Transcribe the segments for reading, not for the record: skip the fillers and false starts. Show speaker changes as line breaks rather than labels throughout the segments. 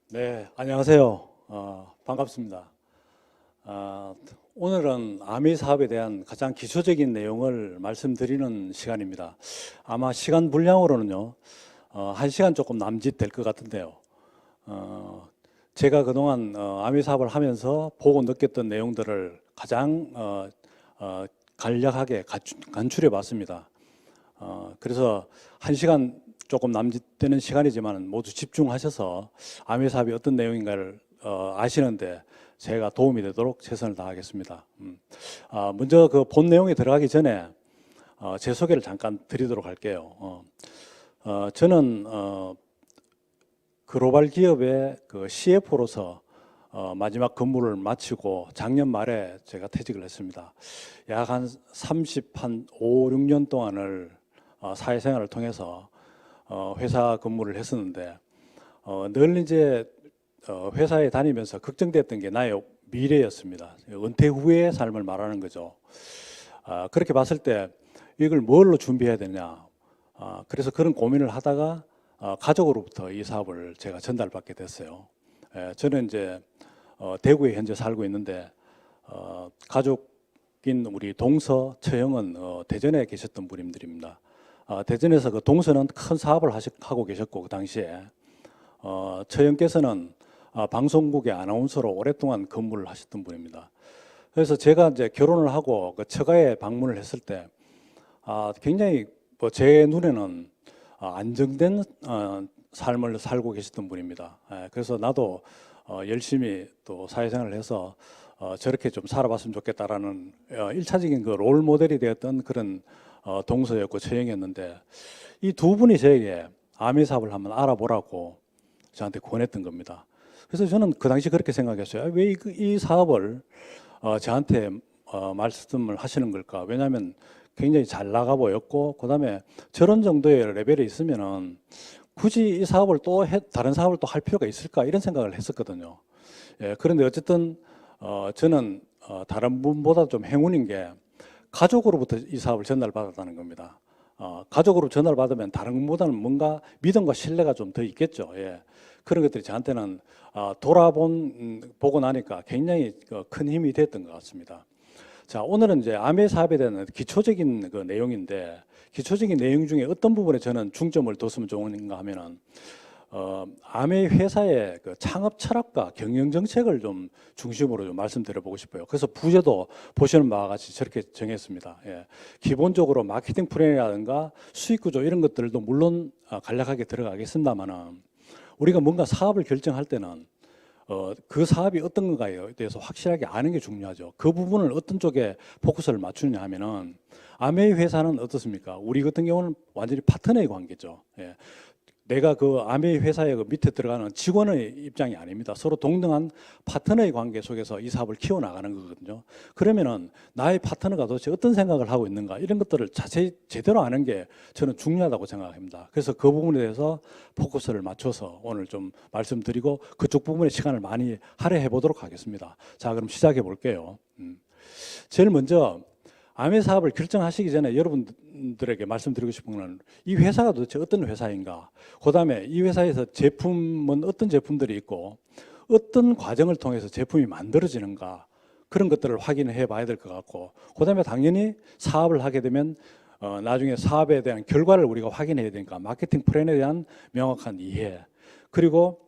네, 안녕하세요. 반갑습니다. 오늘은 아미 사업에 대한 가장 기초적인 내용을 말씀드리는 시간입니다. 아마 시간 분량으로는요, 1시간 조금 남짓 될 것 같은데요. 제가 그동안 아미 사업을 하면서 보고 느꼈던 내용들을 가장 간략하게 간추려 봤습니다. 그래서 1시간 조금 남짓되는 시간이지만 모두 집중하셔서 아미 사업이 어떤 내용인가를 아시는데 제가 도움이 되도록 최선을 다하겠습니다. 먼저 그 본 내용에 들어가기 전에 제 소개를 잠깐 드리도록 할게요. 저는 글로벌 기업의 그 CF로서 마지막 근무를 마치고 작년 말에 제가 퇴직을 했습니다. 약 한 5, 6년 동안을 사회생활을 통해서 회사 근무를 했었는데 늘 이제 회사에 다니면서 걱정됐던 게 나의 미래였습니다. 은퇴 후의 삶을 말하는 거죠. 그렇게 봤을 때 이걸 뭘로 준비해야 되냐. 그래서 그런 고민을 하다가 가족으로부터 이 사업을 제가 전달받게 됐어요. 저는 이제 대구에 현재 살고 있는데 가족인 우리 동서, 처형은 대전에 계셨던 분들입니다. 대전에서 그 동서는 큰 사업을 하고 계셨고 그 당시에 처형께서는 방송국의 아나운서로 오랫동안 근무를 하셨던 분입니다. 그래서 제가 이제 결혼을 하고 그 처가에 방문을 했을 때 굉장히 뭐 제 눈에는 안정된 삶을 살고 계셨던 분입니다. 그래서 나도 열심히 또 사회생활을 해서 저렇게 좀 살아봤으면 좋겠다라는 1차적인 그 롤 모델이 되었던 그런 동서였고 처형이었는데 이 두 분이 저에게 아미 사업을 한번 알아보라고 저한테 권했던 겁니다. 그래서 저는 그 당시 그렇게 생각했어요. 왜 이 사업을 저한테 말씀을 하시는 걸까? 왜냐하면 굉장히 잘 나가 보였고 그다음에 저런 정도의 레벨에 있으면은 굳이 이 사업을 다른 사업을 또 할 필요가 있을까? 이런 생각을 했었거든요. 예, 그런데 어쨌든 저는 다른 분보다 좀 행운인 게 가족으로부터 이 사업을 전달받았다는 겁니다. 가족으로 전달받으면 다른 것보다는 뭔가 믿음과 신뢰가 좀 더 있겠죠. 예. 그런 것들이 저한테는 보고 나니까 굉장히 큰 힘이 됐던 것 같습니다. 자, 오늘은 이제 아메 사업에 대한 기초적인 그 내용인데 기초적인 내용 중에 어떤 부분에 저는 중점을 뒀으면 좋은가 하면은 아메 회사의 그 창업 철학과 경영 정책을 좀 중심으로 좀 말씀드려보고 싶어요. 그래서 부제도 보시는 바와 같이 저렇게 정했습니다. 예. 기본적으로 마케팅 플랜이라든가 수익 구조 이런 것들도 물론 간략하게 들어가겠습니다만은 우리가 뭔가 사업을 결정할 때는 그 사업이 어떤 건가에 대해서 확실하게 아는 게 중요하죠. 그 부분을 어떤 쪽에 포커스를 맞추느냐 하면은 아메이 회사는 어떻습니까? 우리 같은 경우는 완전히 파트너의 관계죠. 예. 내가 그 아메이 회사의 그 밑에 들어가는 직원의 입장이 아닙니다. 서로 동등한 파트너의 관계 속에서 이 사업을 키워나가는 거거든요. 그러면은 나의 파트너가 도대체 어떤 생각을 하고 있는가 이런 것들을 자세히 제대로 아는 게 저는 중요하다고 생각합니다. 그래서 그 부분에 대해서 포커스를 맞춰서 오늘 좀 말씀드리고 그쪽 부분에 시간을 많이 할애해 보도록 하겠습니다. 자, 그럼 시작해 볼게요. 제일 먼저 아메 사업을 결정하시기 전에 여러분들에게 말씀드리고 싶은 건 이 회사가 도대체 어떤 회사인가, 그 다음에 이 회사에서 제품은 어떤 제품들이 있고 어떤 과정을 통해서 제품이 만들어지는가 그런 것들을 확인해 봐야 될 것 같고, 그 다음에 당연히 사업을 하게 되면 나중에 사업에 대한 결과를 우리가 확인해야 되니까 마케팅 플랜에 대한 명확한 이해, 그리고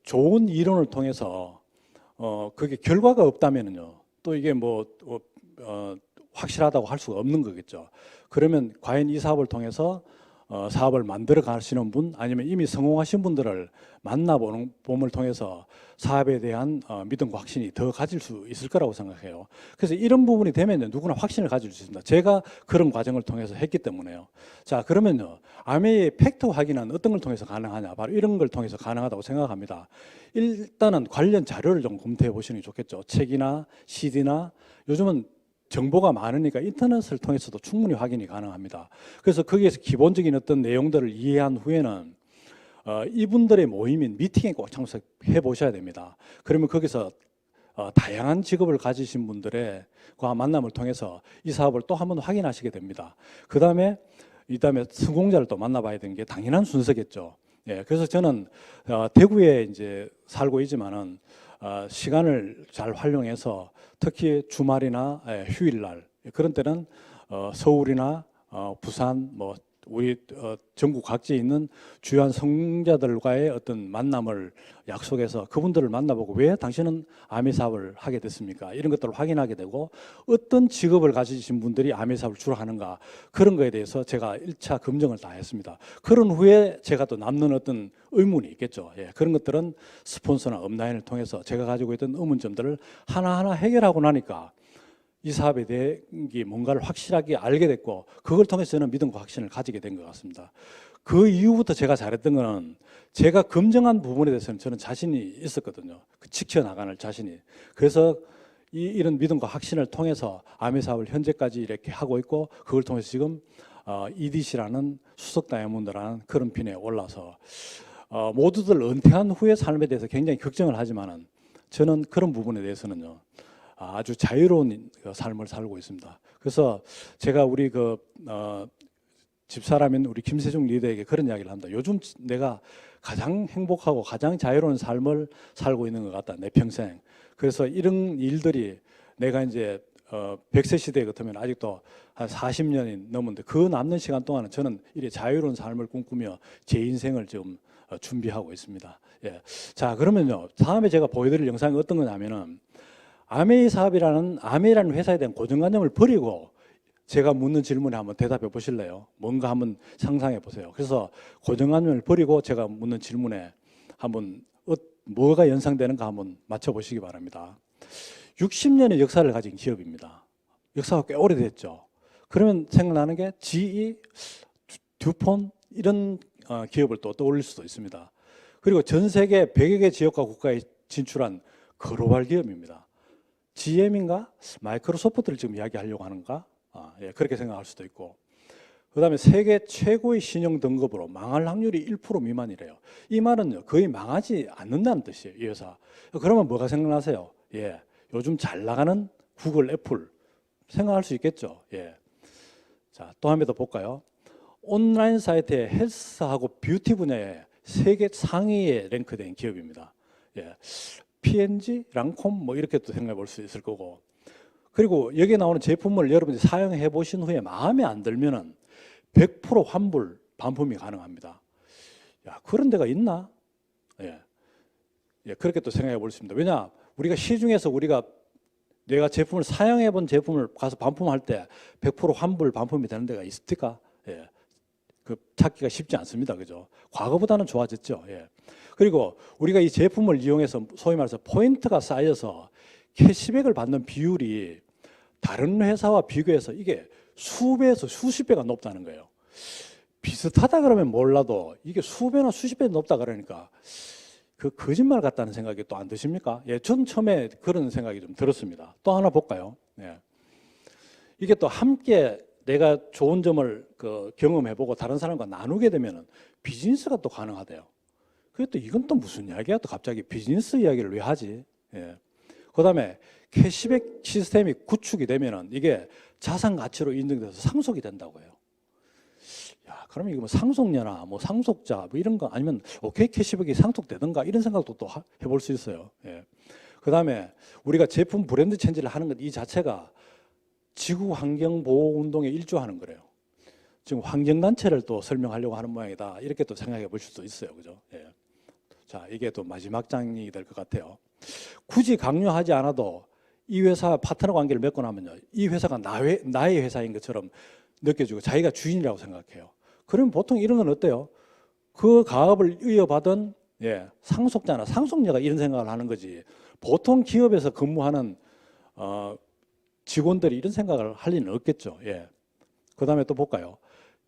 좋은 이론을 통해서 그게 결과가 없다면은요 또 이게 확실하다고 할 수가 없는 거겠죠. 그러면 과연 이 사업을 통해서 사업을 만들어 가시는 분 아니면 이미 성공하신 분들을 만나보는 봄을 통해서 사업에 대한 믿음과 확신이 더 가질 수 있을 거라고 생각해요. 그래서 이런 부분이 되면 누구나 확신을 가질 수 있습니다. 제가 그런 과정을 통해서 했기 때문에요. 자, 그러면요 아메의 팩트 확인은 어떤 걸 통해서 가능하냐, 바로 이런 걸 통해서 가능하다고 생각합니다. 일단은 관련 자료를 좀 검토해 보시는 게 좋겠죠. 책이나 CD나 요즘은 정보가 많으니까 인터넷을 통해서도 충분히 확인이 가능합니다. 그래서 거기에서 기본적인 어떤 내용들을 이해한 후에는 이분들의 모임인 미팅에 꼭 참석해 보셔야 됩니다. 그러면 거기서 다양한 직업을 가지신 분들의 만남을 통해서 이 사업을 또 한 번 확인하시게 됩니다. 이 다음에 성공자를 또 만나봐야 되는 게 당연한 순서겠죠. 예, 그래서 저는 대구에 이제 살고 있지만은 시간을 잘 활용해서 특히 주말이나 휴일날 그런 때는 서울이나 부산 뭐 우리 전국 각지에 있는 주요한 성자들과의 어떤 만남을 약속해서 그분들을 만나보고 왜 당신은 아미 사업을 하게 됐습니까? 이런 것들을 확인하게 되고 어떤 직업을 가지신 분들이 아미 사업을 주로 하는가 그런 거에 대해서 제가 1차 검증을 다 했습니다. 그런 후에 제가 또 남는 어떤 의문이 있겠죠. 예, 그런 것들은 스폰서나 업라인을 통해서 제가 가지고 있던 의문점들을 하나하나 해결하고 나니까 이 사업에 대해 뭔가를 확실하게 알게 됐고 그걸 통해서 저는 믿음과 확신을 가지게 된 것 같습니다. 그 이후부터 제가 잘했던 거는 제가 검증한 부분에 대해서는 저는 자신이 있었거든요. 그 지켜나가는 자신이. 그래서 이런 믿음과 확신을 통해서 아미 사업을 현재까지 이렇게 하고 있고 그걸 통해서 지금 EDC라는 수석 다이아몬드라는 그런 핀에 올라서 모두들 은퇴한 후의 삶에 대해서 굉장히 걱정을 하지만은 저는 그런 부분에 대해서는요. 아주 자유로운 삶을 살고 있습니다. 그래서 제가 우리 집사람인 우리 김세중 리더에게 그런 이야기를 합니다. 요즘 내가 가장 행복하고 가장 자유로운 삶을 살고 있는 것 같다. 내 평생. 그래서 이런 일들이 내가 이제 100세 시대 같으면 아직도 한 40년이 넘었는데 그 남는 시간 동안은 저는 이렇게 자유로운 삶을 꿈꾸며 제 인생을 지금 준비하고 있습니다. 예. 자, 그러면요. 다음에 제가 보여드릴 영상이 어떤 거냐면은 아메이 사업이라는 아메이라는 회사에 대한 고정관념을 버리고 제가 묻는 질문에 한번 대답해 보실래요? 뭔가 한번 상상해 보세요. 그래서 고정관념을 버리고 제가 묻는 질문에 한번 뭐가 연상되는가 한번 맞춰 보시기 바랍니다. 60년의 역사를 가진 기업입니다. 역사가 꽤 오래됐죠. 그러면 생각나는 게 GE, 듀폰 이런 기업을 또 떠올릴 수도 있습니다. 그리고 전 세계 100여 개 지역과 국가에 진출한 글로벌 기업입니다. GM인가? 마이크로소프트를 지금 이야기하려고 하는가? 예, 그렇게 생각할 수도 있고. 그 다음에 세계 최고의 신용 등급으로 망할 확률이 1% 미만이래요. 이 말은요, 거의 망하지 않는다는 뜻이에요, 이 회사. 그러면 뭐가 생각나세요? 예, 요즘 잘 나가는 구글, 애플. 생각할 수 있겠죠? 예. 자, 또 한 번 더 볼까요? 온라인 사이트의 헬스하고 뷰티 분야에 세계 상위에 랭크된 기업입니다. 예. P&G, 랑콤 뭐 이렇게 또 생각해 볼 수 있을 거고 그리고 여기에 나오는 제품을 여러분이 사용해 보신 후에 마음에 안 들면은 100% 환불, 반품이 가능합니다. 야, 그런 데가 있나? 예. 예, 그렇게 또 생각해 볼 수 있습니다. 왜냐, 우리가 시중에서 내가 제품을 사용해 본 제품을 가서 반품할 때 100% 환불, 반품이 되는 데가 있습니까? 예. 그 찾기가 쉽지 않습니다. 그죠? 과거보다는 좋아졌죠. 예. 그리고 우리가 이 제품을 이용해서 소위 말해서 포인트가 쌓여서 캐시백을 받는 비율이 다른 회사와 비교해서 이게 수배에서 수십 배가 높다는 거예요. 비슷하다 그러면 몰라도 이게 수배나 수십 배 높다 그러니까 그 거짓말 같다는 생각이 또 안 드십니까? 예, 전 처음에 그런 생각이 좀 들었습니다. 또 하나 볼까요? 예. 이게 또 함께 내가 좋은 점을 경험해보고 다른 사람과 나누게 되면 비즈니스가 또 가능하대요. 그게 또 이건 또 무슨 이야기야? 또 갑자기 비즈니스 이야기를 왜 하지? 예. 그 다음에 캐시백 시스템이 구축이 되면은 이게 자산 가치로 인정돼서 상속이 된다고 해요. 야, 그러면 이거 뭐 상속녀나 뭐 상속자 뭐 이런 거 아니면 오케이 캐시백이 상속되든가 이런 생각도 또 해볼 수 있어요. 예. 그 다음에 우리가 제품 브랜드 체인지를 하는 것 이 자체가 지구 환경 보호 운동에 일조하는 거래요. 지금 환경단체를 또 설명하려고 하는 모양이다. 이렇게 또 생각해 보실 수도 있어요. 그죠? 예. 자, 이게 또 마지막 장이 될 것 같아요. 굳이 강요하지 않아도 이 회사 파트너 관계를 맺고 나면요. 이 회사가 나의 회사인 것처럼 느껴지고 자기가 주인이라고 생각해요. 그러면 보통 이런 건 어때요? 그 가업을 이어받은 상속자나 상속녀가 이런 생각을 하는 거지. 보통 기업에서 근무하는 직원들이 이런 생각을 할 리는 없겠죠. 예. 그 다음에 또 볼까요?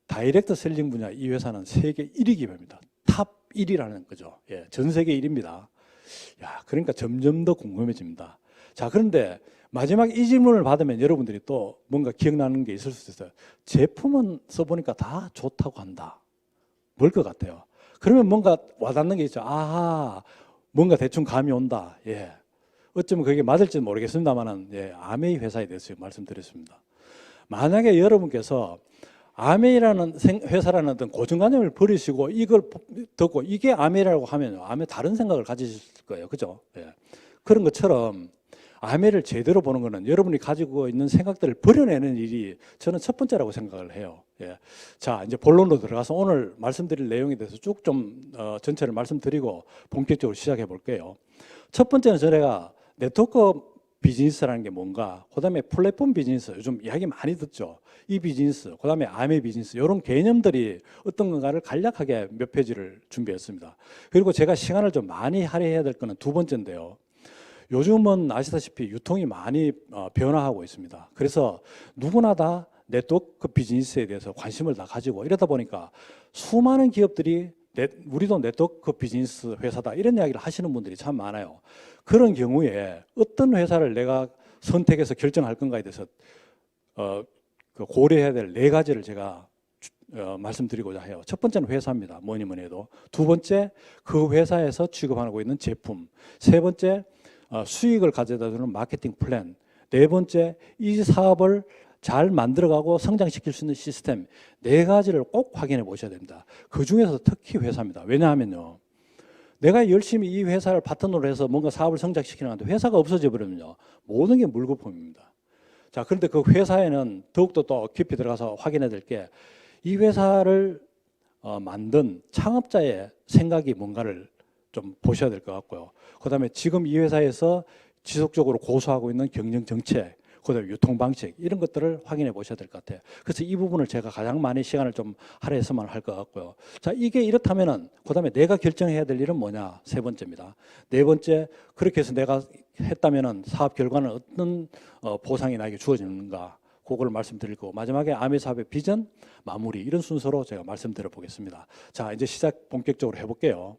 다이렉트 셀링 분야 이 회사는 세계 1위 기업입니다. 탑 1위라는 거죠. 예. 전 세계 1위입니다. 야, 그러니까 점점 더 궁금해집니다. 자, 그런데 마지막 이 질문을 받으면 여러분들이 또 뭔가 기억나는 게 있을 수 있어요. 제품은 써보니까 다 좋다고 한다. 뭘 것 같아요? 그러면 뭔가 와닿는 게 있죠. 아하, 뭔가 대충 감이 온다. 예. 어쩌면 그게 맞을지 모르겠습니다만은, 아메이 회사에 대해서 말씀드렸습니다. 만약에 여러분께서 아메이라는 회사라는 어떤 고정관념을 버리시고 이걸 듣고 이게 아메이라고 하면 아메 다른 생각을 가지실 거예요. 그죠? 예. 그런 것처럼 아메를 제대로 보는 거는 여러분이 가지고 있는 생각들을 버려내는 일이 저는 첫 번째라고 생각을 해요. 예. 자, 이제 본론으로 들어가서 오늘 말씀드릴 내용에 대해서 쭉 좀 전체를 말씀드리고 본격적으로 시작해 볼게요. 첫 번째는 저희가 네트워크 비즈니스라는 게 뭔가, 그 다음에 플랫폼 비즈니스, 요즘 이야기 많이 듣죠. 이 비즈니스, 그 다음에 아메 비즈니스, 이런 개념들이 어떤 건가를 간략하게 몇 페이지를 준비했습니다. 그리고 제가 시간을 좀 많이 할애해야 될 거는 두 번째인데요. 요즘은 아시다시피 유통이 많이 변화하고 있습니다. 그래서 누구나 다 네트워크 비즈니스에 대해서 관심을 다 가지고 이러다 보니까 수많은 기업들이 우리도 네트워크 비즈니스 회사다 이런 이야기를 하시는 분들이 참 많아요. 그런 경우에 어떤 회사를 내가 선택해서 결정할 건가에 대해서 고려해야 될 네 가지를 제가 말씀드리고자 해요. 첫 번째는 회사입니다. 뭐니 해도. 두 번째, 그 회사에서 취급하고 있는 제품. 세 번째, 수익을 가져다 주는 마케팅 플랜. 네 번째, 이 사업을 잘 만들어가고 성장시킬 수 있는 시스템. 네 가지를 꼭 확인해 보셔야 됩니다. 그 중에서 특히 회사입니다. 왜냐하면요, 내가 열심히 이 회사를 파트너로 해서 뭔가 사업을 성장시키는데 회사가 없어져 버리면요, 모든 게 물거품입니다. 자, 그런데 그 회사에는 더욱더 또 깊이 들어가서 확인해야 될 게, 이 회사를 만든 창업자의 생각이 뭔가를 좀 보셔야 될 것 같고요. 그 다음에 지금 이 회사에서 지속적으로 고수하고 있는 경영 정책, 그 다음에 유통 방식, 이런 것들을 확인해 보셔야 될 것 같아요. 그래서 이 부분을 제가 가장 많이 시간을 좀 할애해서만 할 것 같고요. 자, 이게 이렇다면은, 그 다음에 내가 결정해야 될 일은 뭐냐? 세 번째입니다. 네 번째, 그렇게 해서 내가 했다면은 사업 결과는 어떤 보상이 나에게 주어지는가? 그걸 말씀드릴 거고, 마지막에 아메 사업의 비전, 마무리, 이런 순서로 제가 말씀드려 보겠습니다. 자, 이제 시작 본격적으로 해볼게요.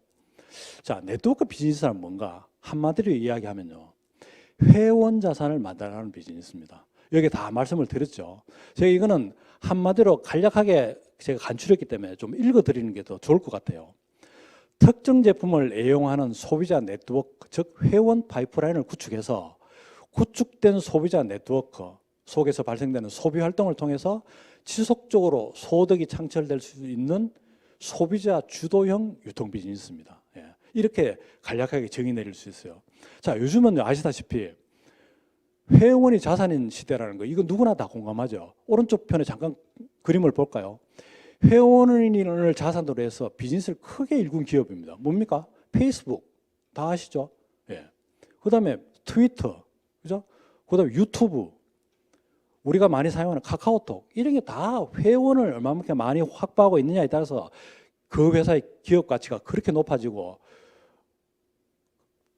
자, 네트워크 비즈니스란 뭔가? 한마디로 이야기하면요, 회원 자산을 만들어가는 비즈니스입니다. 여기 다 말씀을 드렸죠. 제가 이거는 한마디로 간략하게 제가 간추렸기 때문에 좀 읽어드리는 게 더 좋을 것 같아요. 특정 제품을 애용하는 소비자 네트워크, 즉 회원 파이프라인을 구축해서 구축된 소비자 네트워크 속에서 발생되는 소비 활동을 통해서 지속적으로 소득이 창출될 수 있는 소비자 주도형 유통 비즈니스입니다. 예. 이렇게 간략하게 정의 내릴 수 있어요. 자, 요즘은 아시다시피 회원이 자산인 시대라는 거, 이거 누구나 다 공감하죠. 오른쪽 편에 잠깐 그림을 볼까요? 회원을 자산으로 해서 비즈니스를 크게 일군 기업입니다. 뭡니까? 페이스북 다 아시죠? 예. 그다음에 트위터, 그죠? 그다음에 유튜브, 우리가 많이 사용하는 카카오톡, 이런 게 다 회원을 얼마만큼 많이 확보하고 있느냐에 따라서 그 회사의 기업 가치가 그렇게 높아지고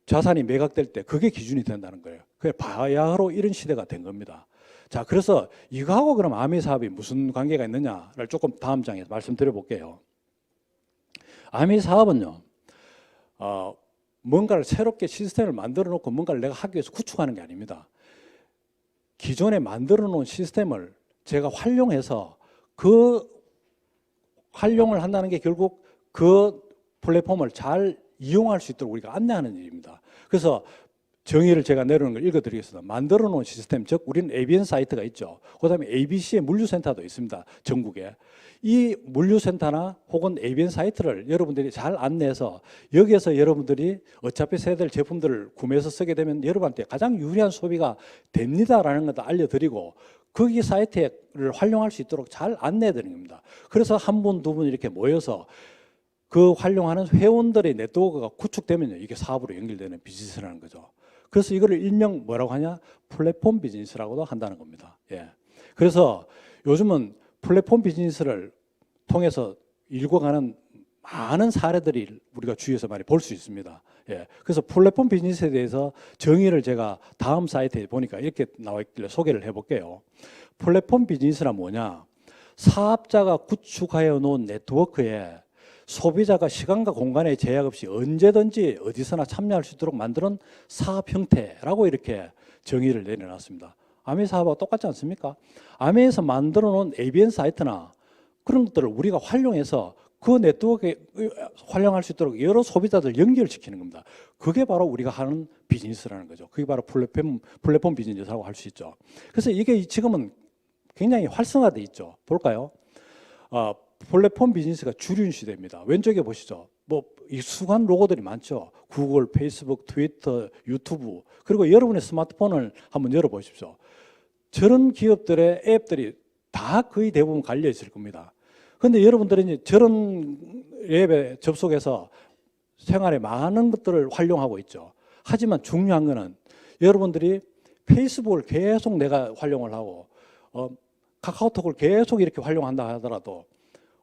자산이 매각될 때 그게 기준이 된다는 거예요. 그게 바야흐로 이런 시대가 된 겁니다. 자, 그래서 이거하고 그럼 아메 사업이 무슨 관계가 있느냐를 조금 다음 장에 말씀드려 볼게요. 아메 사업은요, 뭔가를 새롭게 시스템을 만들어 놓고 뭔가를 내가 하기 위해서 구축하는 게 아닙니다. 기존에 만들어 놓은 시스템을 제가 활용해서 그 활용을 한다는 게 결국 그 플랫폼을 잘 이용할 수 있도록 우리가 안내하는 일입니다. 그래서 정의를 제가 내려놓은 걸 읽어드리겠습니다. 만들어 놓은 시스템, 즉 우리는 ABN 사이트가 있죠. 그 다음에 ABC의 물류센터도 있습니다. 전국에. 이 물류센터나 혹은 ABN 사이트를 여러분들이 잘 안내해서 여기에서 여러분들이 어차피 써야 될 제품들을 구매해서 쓰게 되면 여러분한테 가장 유리한 소비가 됩니다라는 것도 알려드리고, 거기 사이트를 활용할 수 있도록 잘 안내해드리는 겁니다. 그래서 한 분, 두 분 이렇게 모여서 그 활용하는 회원들의 네트워크가 구축되면요, 이게 사업으로 연결되는 비즈니스라는 거죠. 그래서 이거를 일명 뭐라고 하냐? 플랫폼 비즈니스라고도 한다는 겁니다. 예. 그래서 요즘은 플랫폼 비즈니스를 통해서 일궈가는 많은 사례들이 우리가 주위에서 많이 볼 수 있습니다. 예. 그래서 플랫폼 비즈니스에 대해서 정의를 제가 다음 사이트에 보니까 이렇게 나와 있길래 소개를 해볼게요. 플랫폼 비즈니스란 뭐냐? 사업자가 구축하여 놓은 네트워크에 소비자가 시간과 공간의 제약 없이 언제든지 어디서나 참여할 수 있도록 만드는 사업 형태라고 이렇게 정의를 내려놨습니다. 아메 사업하고 똑같지 않습니까? 아메에서 만들어 놓은 ABN 사이트나 그런 것들을 우리가 활용해서 그 네트워크에 활용할 수 있도록 여러 소비자들 연결시키는 겁니다. 그게 바로 우리가 하는 비즈니스라는 거죠. 그게 바로 플랫폼 비즈니스라고 할 수 있죠. 그래서 이게 지금은 굉장히 활성화되어 있죠. 볼까요? 플랫폼 비즈니스가 주류 시대입니다. 왼쪽에 보시죠. 뭐 익숙한 로고들이 많죠. 구글, 페이스북, 트위터, 유튜브. 그리고 여러분의 스마트폰을 한번 열어보십시오. 저런 기업들의 앱들이 다 거의 대부분 갈려 있을 겁니다. 그런데 여러분들은 이제 저런 앱에 접속해서 생활에 많은 것들을 활용하고 있죠. 하지만 중요한 거는 여러분들이 페이스북을 계속 내가 활용을 하고 카카오톡을 계속 이렇게 활용한다 하더라도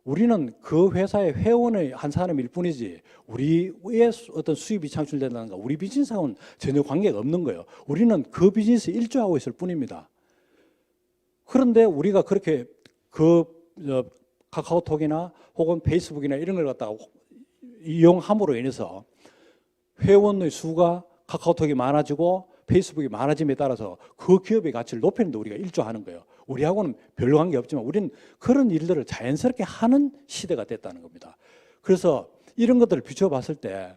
우리는 그 회사의 회원의 한 사람일 뿐이지 우리의 어떤 수입이 창출된다든가 우리 비즈니스하고는 전혀 관계가 없는 거예요. 우리는 그 비즈니스에 일조하고 있을 뿐입니다. 그런데 우리가 그렇게 카카오톡이나 혹은 페이스북이나 이런 걸 갖다가 이용함으로 인해서 회원의 수가 카카오톡이 많아지고 페이스북이 많아짐에 따라서 그 기업의 가치를 높이는데 우리가 일조하는 거예요. 우리하고는 별로 관계 없지만 우리는 그런 일들을 자연스럽게 하는 시대가 됐다는 겁니다. 그래서 이런 것들을 비춰봤을 때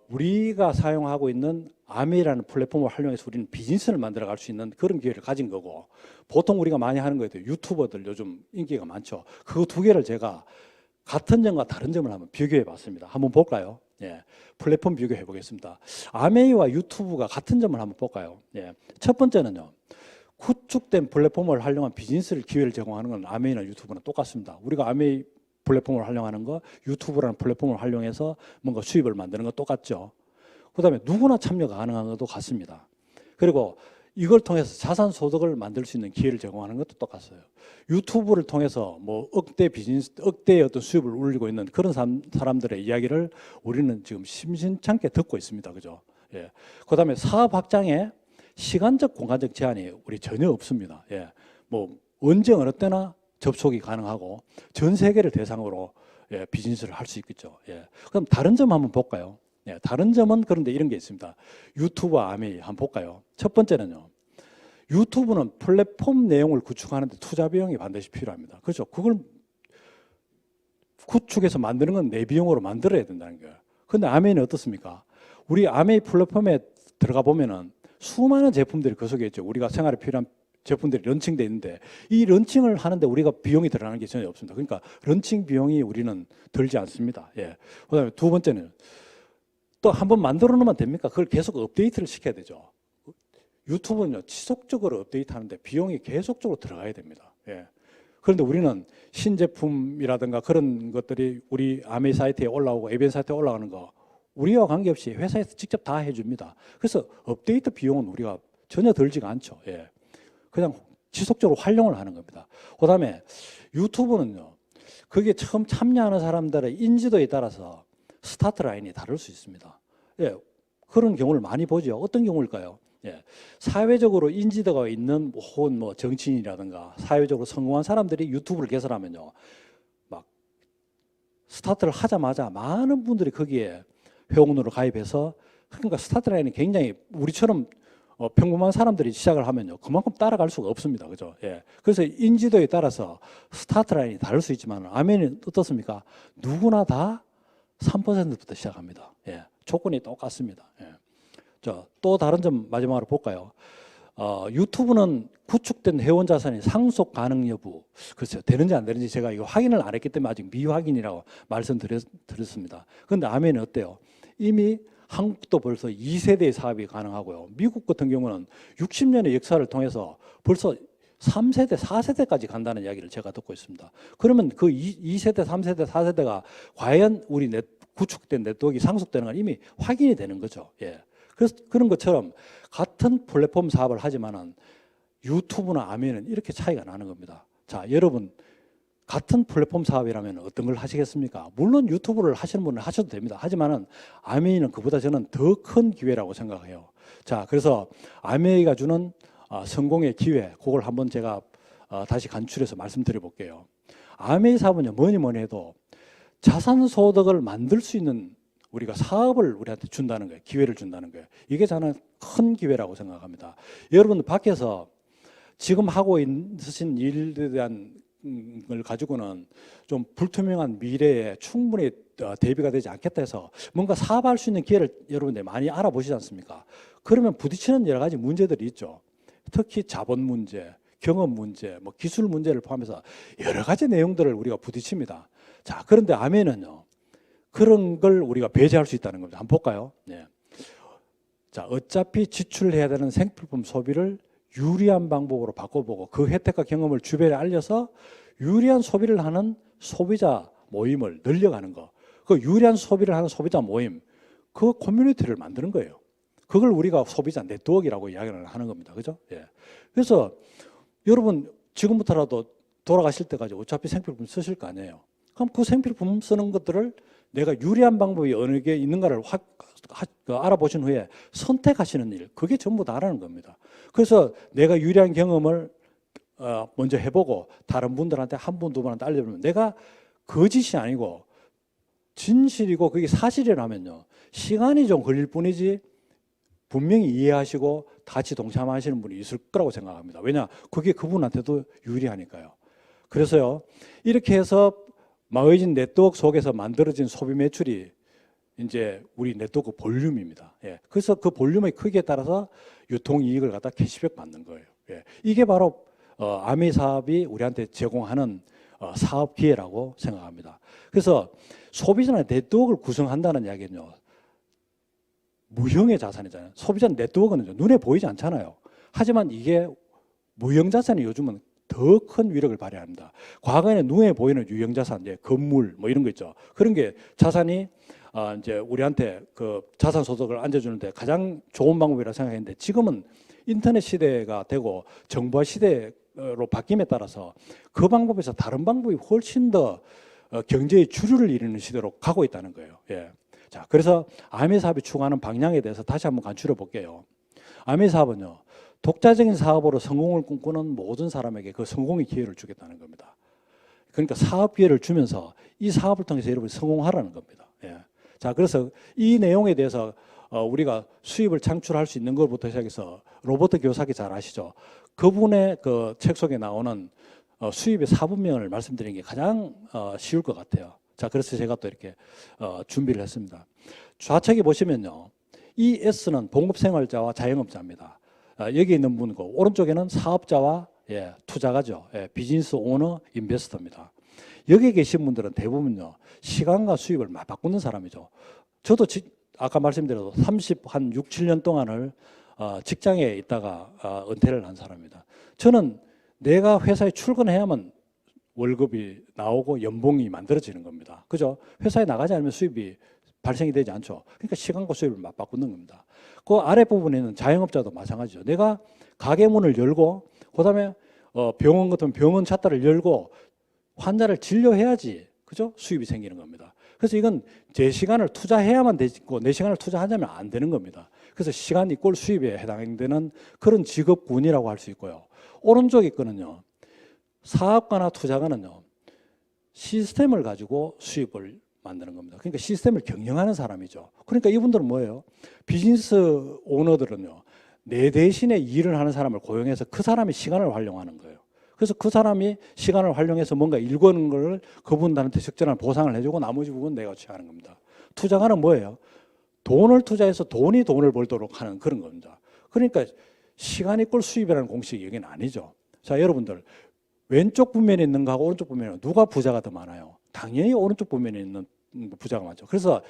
우리가 사용하고 있는 아메이라는 플랫폼을 활용해서 우리는 비즈니스를 만들어갈 수 있는 그런 기회를 가진 거고 보통 우리가 많이 하는 거예요. 유튜버들 요즘 인기가 많죠. 그 두 개를 제가 같은 점과 다른 점을 한번 비교해 봤습니다. 한번 볼까요? 예, 플랫폼 비교해 보겠습니다. 아메이와 유튜브가 같은 점을 한번 볼까요? 예, 첫 번째는요. 구축된 플랫폼을 활용한 비즈니스를 기회를 제공하는 건 아메이나 유튜브는 똑같습니다. 우리가 아메이 플랫폼을 활용하는 거, 유튜브라는 플랫폼을 활용해서 뭔가 수입을 만드는 거 똑같죠. 그다음에 누구나 참여가 가능한 것도 같습니다. 그리고 이걸 통해서 자산 소득을 만들 수 있는 기회를 제공하는 것도 똑같아요. 유튜브를 통해서 뭐 억대 비즈니스, 억대의 어떤 수입을 올리고 있는 그런 사람들의 이야기를 우리는 지금 심심찮게 듣고 있습니다. 그죠? 예. 그다음에 사업 확장에 시간적, 공간적 제한이 우리 전혀 없습니다. 예. 뭐 언제 어느 때나 접촉이 가능하고 전 세계를 대상으로 예, 비즈니스를 할 수 있겠죠. 예. 그럼 다른 점 한번 볼까요? 예, 다른 점은 그런데 이런 게 있습니다. 유튜브와 아메이 한번 볼까요? 첫 번째는요. 유튜브는 플랫폼 내용을 구축하는데 투자 비용이 반드시 필요합니다. 그렇죠? 그걸 구축해서 만드는 건 내 비용으로 만들어야 된다는 거예요. 그런데 아메이는 어떻습니까? 우리 아메이 플랫폼에 들어가 보면은 수많은 제품들이 그 속에 있죠. 우리가 생활에 필요한 제품들이 런칭돼 있는데 이 런칭을 하는데 우리가 비용이 들어가는 게 전혀 없습니다. 그러니까 런칭 비용이 우리는 들지 않습니다. 예. 그다음에 두 번째는 또 한번 만들어 놓으면 됩니까? 그걸 계속 업데이트를 시켜야 되죠. 유튜브는요, 지속적으로 업데이트 하는데 비용이 계속적으로 들어가야 됩니다. 예. 그런데 우리는 신제품이라든가 그런 것들이 우리 아메이 사이트에 올라오고 에비엔 사이트에 올라가는 거 우리와 관계없이 회사에서 직접 다 해줍니다. 그래서 업데이트 비용은 우리가 전혀 들지가 않죠. 예. 그냥 지속적으로 활용을 하는 겁니다. 그 다음에 유튜브는요, 거기에 처음 참여하는 사람들의 인지도에 따라서 스타트 라인이 다를 수 있습니다. 예. 그런 경우를 많이 보죠. 어떤 경우일까요? 예. 사회적으로 인지도가 있는 혹은 뭐 정치인이라든가 사회적으로 성공한 사람들이 유튜브를 개설하면요, 막 스타트를 하자마자 많은 분들이 거기에 회원으로 가입해서 그러니까 스타트 라인이 굉장히 우리처럼 평범한 사람들이 시작을 하면요 그만큼 따라갈 수가 없습니다. 그죠? 예. 그래서 인지도에 따라서 스타트 라인이 다를 수 있지만 아멘은 어떻습니까? 누구나 다 3%부터 시작합니다. 예. 조건이 똑같습니다. 예. 또 다른 점 마지막으로 볼까요? 유튜브는 구축된 회원 자산이 상속 가능 여부, 글쎄요, 되는지 안 되는지 제가 이거 확인을 안 했기 때문에 아직 미확인이라고 말씀드렸습니다. 그런데 아멘은 어때요? 이미 한국도 벌써 2세대의 사업이 가능하고요. 미국 같은 경우는 60년의 역사를 통해서 벌써 3세대, 4세대까지 간다는 이야기를 제가 듣고 있습니다. 그러면 그 2세대, 3세대, 4세대가 과연 우리 구축된 네트워크가 상속되는 건 이미 확인이 되는 거죠. 예. 그래서 그런 것처럼 같은 플랫폼 사업을 하지만은 유튜브나 아메이는 이렇게 차이가 나는 겁니다. 자, 여러분 같은 플랫폼 사업이라면 어떤 걸 하시겠습니까? 물론 유튜브를 하시는 분은 하셔도 됩니다. 하지만은 아메이는 그보다 저는 더 큰 기회라고 생각해요. 자, 그래서 아메이가 주는 성공의 기회, 그걸 한번 제가 다시 간추려서 말씀드려 볼게요. 아메이 사업은요, 뭐니 해도 자산 소득을 만들 수 있는 우리가 사업을 우리한테 준다는 거예요. 기회를 준다는 거예요. 이게 저는 큰 기회라고 생각합니다. 여러분 밖에서 지금 하고 있으신 일에 대한 걸 가지고는 좀 불투명한 미래에 충분히 대비가 되지 않겠다 해서 뭔가 사업할 수 있는 기회를 여러분들 많이 알아보시지 않습니까? 그러면 부딪히는 여러 가지 문제들이 있죠. 특히 자본 문제, 경험 문제, 뭐 기술 문제를 포함해서 여러 가지 내용들을 우리가 부딪힙니다. 자, 그런데 암에는요, 그런 걸 우리가 배제할 수 있다는 겁니다. 한번 볼까요? 네. 자, 어차피 지출해야 되는 생필품 소비를 유리한 방법으로 바꿔보고 그 혜택과 경험을 주변에 알려서 유리한 소비를 하는 소비자 모임을 늘려가는 거. 그 유리한 소비를 하는 소비자 모임, 그 커뮤니티를 만드는 거예요. 그걸 우리가 소비자 네트워크라고 이야기를 하는 겁니다. 그죠? 예. 그래서 여러분 지금부터라도 돌아가실 때까지 어차피 생필품 쓰실 거 아니에요. 그럼 그 생필품 쓰는 것들을 내가 유리한 방법이 어느 게 있는가를 알아보신 후에 선택하시는 일, 그게 전부 다라는 겁니다. 그래서 내가 유리한 경험을 먼저 해보고 다른 분들한테 한 분, 두 분한테 알려주면 내가 거짓이 아니고 진실이고 그게 사실이라면요, 시간이 좀 걸릴 뿐이지 분명히 이해하시고 같이 동참하시는 분이 있을 거라고 생각합니다. 왜냐? 그게 그분한테도 유리하니까요. 그래서요, 이렇게 해서 마웨진 네트워크 속에서 만들어진 소비 매출이 이제 우리 네트워크 볼륨입니다. 예. 그래서 그 볼륨의 크기에 따라서 유통이익을 갖다 캐시백 받는 거예요. 예. 이게 바로 아미 사업이 우리한테 제공하는 사업 기회라고 생각합니다. 그래서 소비자의 네트워크를 구성한다는 이야기는요, 무형의 자산이잖아요. 소비자 네트워크는 눈에 보이지 않잖아요. 하지만 이게 무형 자산이 요즘은 더 큰 위력을 발휘합니다. 과거에는 눈에 보이는 유형 자산, 이제 건물 뭐 이런 거 있죠. 그런 게 자산이 이제 우리한테 그 자산 소득을 안겨주는데 가장 좋은 방법이라고 생각했는데, 지금은 인터넷 시대가 되고 정보화 시대로 바뀜에 따라서 그 방법에서 다른 방법이 훨씬 더 경제의 주류를 이루는 시대로 가고 있다는 거예요. 예. 자, 그래서 아미 사업이 추구하는 방향에 대해서 다시 한번 간추려 볼게요. 아미 사업은요, 독자적인 사업으로 성공을 꿈꾸는 모든 사람에게 그 성공의 기회를 주겠다는 겁니다. 그러니까 사업 기회를 주면서 이 사업을 통해서 여러분이 성공하라는 겁니다. 예. 자, 그래서 이 내용에 대해서 우리가 수입을 창출할 수 있는 것부터 시작해서 로버트 교사기 잘 아시죠? 그분의 그 책 속에 나오는 수입의 사분면을 말씀드리는 게 가장 쉬울 것 같아요. 자, 그래서 제가 또 이렇게 준비를 했습니다. 좌측에 보시면요, 이 S는 봉급생활자와 자영업자입니다. 여기 있는 분이고, 오른쪽에는 사업자와 투자가죠. 비즈니스 오너, 인베스터입니다. 여기 계신 분들은 대부분요, 시간과 수입을 맞바꾸는 사람이죠. 저도 아까 말씀드려도 30한 6, 7년 동안을 직장에 있다가 은퇴를 한 사람입니다. 저는 내가 회사에 출근해야만 월급이 나오고 연봉이 만들어지는 겁니다. 그죠? 회사에 나가지 않으면 수입이 발생이 되지 않죠. 그러니까 시간과 수입을 맞바꾸는 겁니다. 그 아랫부분에는 자영업자도 마찬가지죠. 내가 가게 문을 열고, 그 다음에 병원 같은 병원 샷다를 열고 환자를 진료해야지, 그죠? 수입이 생기는 겁니다. 그래서 이건 제 시간을 투자해야만 되고 내 시간을 투자하자면 안 되는 겁니다. 그래서 시간 이꼴 수입에 해당되는 그런 직업군이라고 할 수 있고요. 오른쪽에 거는요, 사업가나 투자가는요, 시스템을 가지고 수입을 만드는 겁니다. 그러니까 시스템을 경영하는 사람이죠. 그러니까 이분들은 뭐예요? 비즈니스 오너들은요, 내 대신에 일을 하는 사람을 고용해서 그 사람의 시간을 활용하는 거예요. 그래서 그 사람이 시간을 활용해서 뭔가 일거는 걸 그분들한테 적절한 보상을 해주고 나머지 부분은 내가 취하는 겁니다. 투자가는 뭐예요? 돈을 투자해서 돈이 돈을 벌도록 하는 그런 겁니다. 그러니까 시간이 꼴 수입이라는 공식이 여기는 아니죠. 자, 여러분들, 왼쪽 분면에 있는 거하고 오른쪽 분면에 누가 부자가 더 많아요? 당연히 오른쪽 분면에 있는 부자가 많죠. 그래서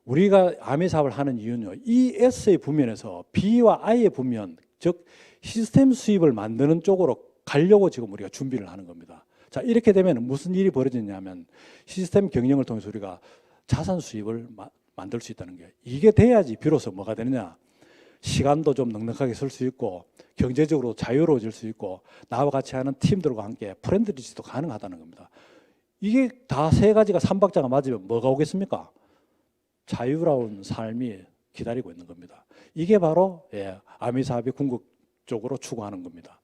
우리가 아미 사업을 하는 이유는요, 이 S의 분면에서 B와 I의 분면, 즉 시스템 수입을 만드는 쪽으로 가려고 지금 우리가 준비를 하는 겁니다. 자, 이렇게 되면 무슨 일이 벌어지냐면 시스템 경영을 통해서 우리가 자산 수입을 만들 수 있다는 게, 이게 돼야지 비로소 뭐가 되느냐, 시간도 좀 넉넉하게 쓸 수 있고 경제적으로 자유로워질 수 있고 나와 같이 하는 팀들과 함께 프렌드리지도 가능하다는 겁니다. 이게 다 세 가지가 삼박자가 맞으면 뭐가 오겠습니까? 자유로운 삶이 기다리고 있는 겁니다. 이게 바로 아미 사업이 궁극적으로 추구하는 겁니다.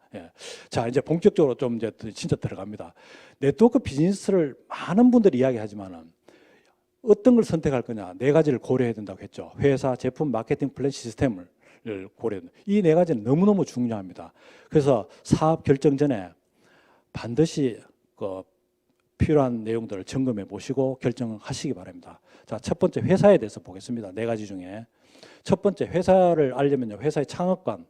자, 이제 본격적으로 좀 이제 진짜 들어갑니다. 네트워크 비즈니스를 많은 분들이 이야기하지만은 어떤 걸 선택할 거냐, 네 가지를 고려해야 된다고 했죠. 회사, 제품, 마케팅 플랜, 시스템을 고려해야 된다. 이 네 가지는 너무너무 중요합니다. 그래서 사업 결정 전에 반드시 그 필요한 내용들을 점검해 보시고 결정하시기 바랍니다. 자, 첫 번째 회사에 대해서 보겠습니다. 네 가지 중에 첫 번째, 회사를 알려면요, 회사의 창업관,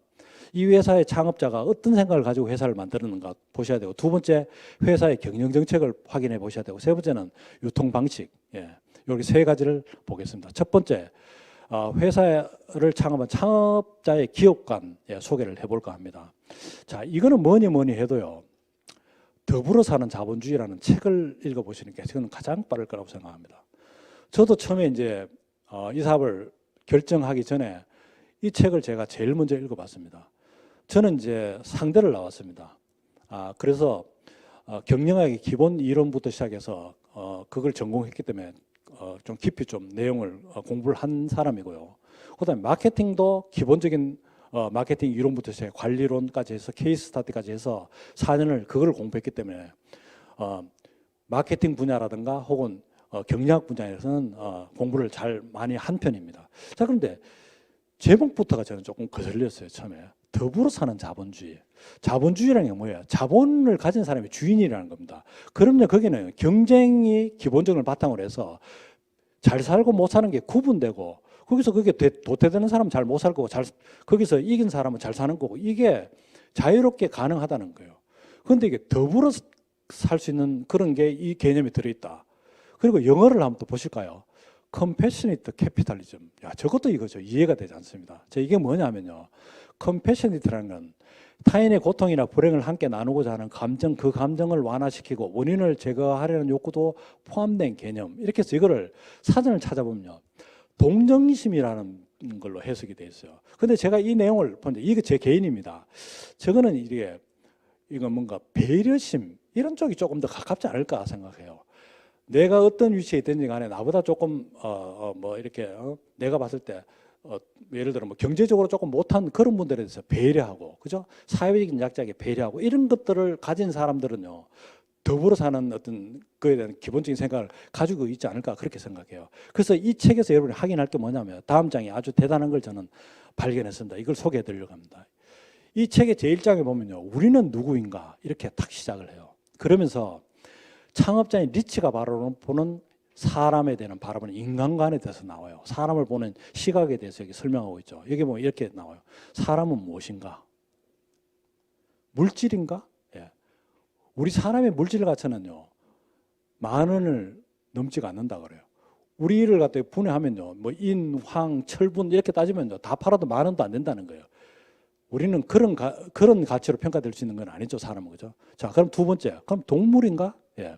이 회사의 창업자가 어떤 생각을 가지고 회사를 만들었는가 보셔야 되고, 두 번째 회사의 경영 정책을 확인해 보셔야 되고, 세 번째는 유통 방식. 예. 여기 세 가지를 보겠습니다. 첫 번째, 회사를 창업한 창업자의 기업관 소개를 해볼까 합니다. 자, 이거는 뭐니 해도요, 더불어 사는 자본주의라는 책을 읽어보시는 게 저는 가장 빠를 거라고 생각합니다. 저도 처음에 이제 이 사업을 결정하기 전에 이 책을 제가 제일 먼저 읽어봤습니다. 저는 이제 상대를 나왔습니다. 그래서 경영학의 기본 이론부터 시작해서 그걸 전공했기 때문에 좀 깊이 좀 내용을 공부를 한 사람이고요. 그다음에 마케팅도 기본적인 마케팅 이론부터 시작해 관리론까지 해서 케이스 스타디까지 해서 4년을 그걸 공부했기 때문에 마케팅 분야라든가 혹은 경영학 분야에서는 공부를 잘 많이 한 편입니다. 자, 그런데 제목부터가 저는 조금 거슬렸어요. 처음에 더불어 사는 자본주의. 자본주의라는 게 뭐예요? 자본을 가진 사람이 주인이라는 겁니다. 그럼요, 거기는 경쟁이 기본적으로 바탕으로 해서 잘 살고 못 사는 게 구분되고, 거기서 그게 도태되는 사람은 잘 못 살 거고, 거기서 이긴 사람은 잘 사는 거고, 이게 자유롭게 가능하다는 거예요. 그런데 이게 더불어 살 수 있는 그런 게 이 개념이 들어있다. 그리고 영어를 한번 또 보실까요? Compassionate Capitalism. 야, 저것도 이거죠. 이해가 되지 않습니다. 이게 뭐냐면요, Compassionate라는 건 타인의 고통이나 불행을 함께 나누고자 하는 감정, 그 감정을 완화시키고 원인을 제거하려는 욕구도 포함된 개념. 이렇게 해서 이거를 사전을 찾아보면요, 동정심이라는 걸로 해석이 되어 있어요. 근데 제가 이 내용을 보는데, 이거 제 개인입니다. 저거는 이거 뭔가 배려심, 이런 쪽이 조금 더 가깝지 않을까 생각해요. 내가 어떤 위치에 있든지 간에 나보다 조금 내가 봤을 때 예를 들어 경제적으로 조금 못한 그런 분들에 대해서 배려하고, 그죠? 사회적인 약자에게 배려하고, 이런 것들을 가진 사람들은요, 더불어 사는 어떤 그에 대한 기본적인 생각을 가지고 있지 않을까, 그렇게 생각해요. 그래서 이 책에서 여러분이 확인할 게 뭐냐면, 다음 장에 아주 대단한 걸 저는 발견했습니다. 이걸 소개해 드리려고 합니다. 이 책의 제1장에 보면요, 우리는 누구인가, 이렇게 탁 시작을 해요. 그러면서 창업자인 리치가 바라보는 사람에 대한 바라보는 인간관에 대해서 나와요. 사람을 보는 시각에 대해서 여기 설명하고 있죠. 여기 보면 이렇게 나와요. 사람은 무엇인가? 물질인가? 예. 우리 사람의 물질 가치는요, 10,000원을 넘지가 않는다 그래요. 우리를 갖다 분해하면요, 인, 황, 철분 이렇게 따지면요, 다 팔아도 10,000원도 안 된다는 거예요. 우리는 그런 가치로 평가될 수 있는 건 아니죠, 사람은. 그죠? 자, 그럼 두 번째. 그럼 동물인가? 예.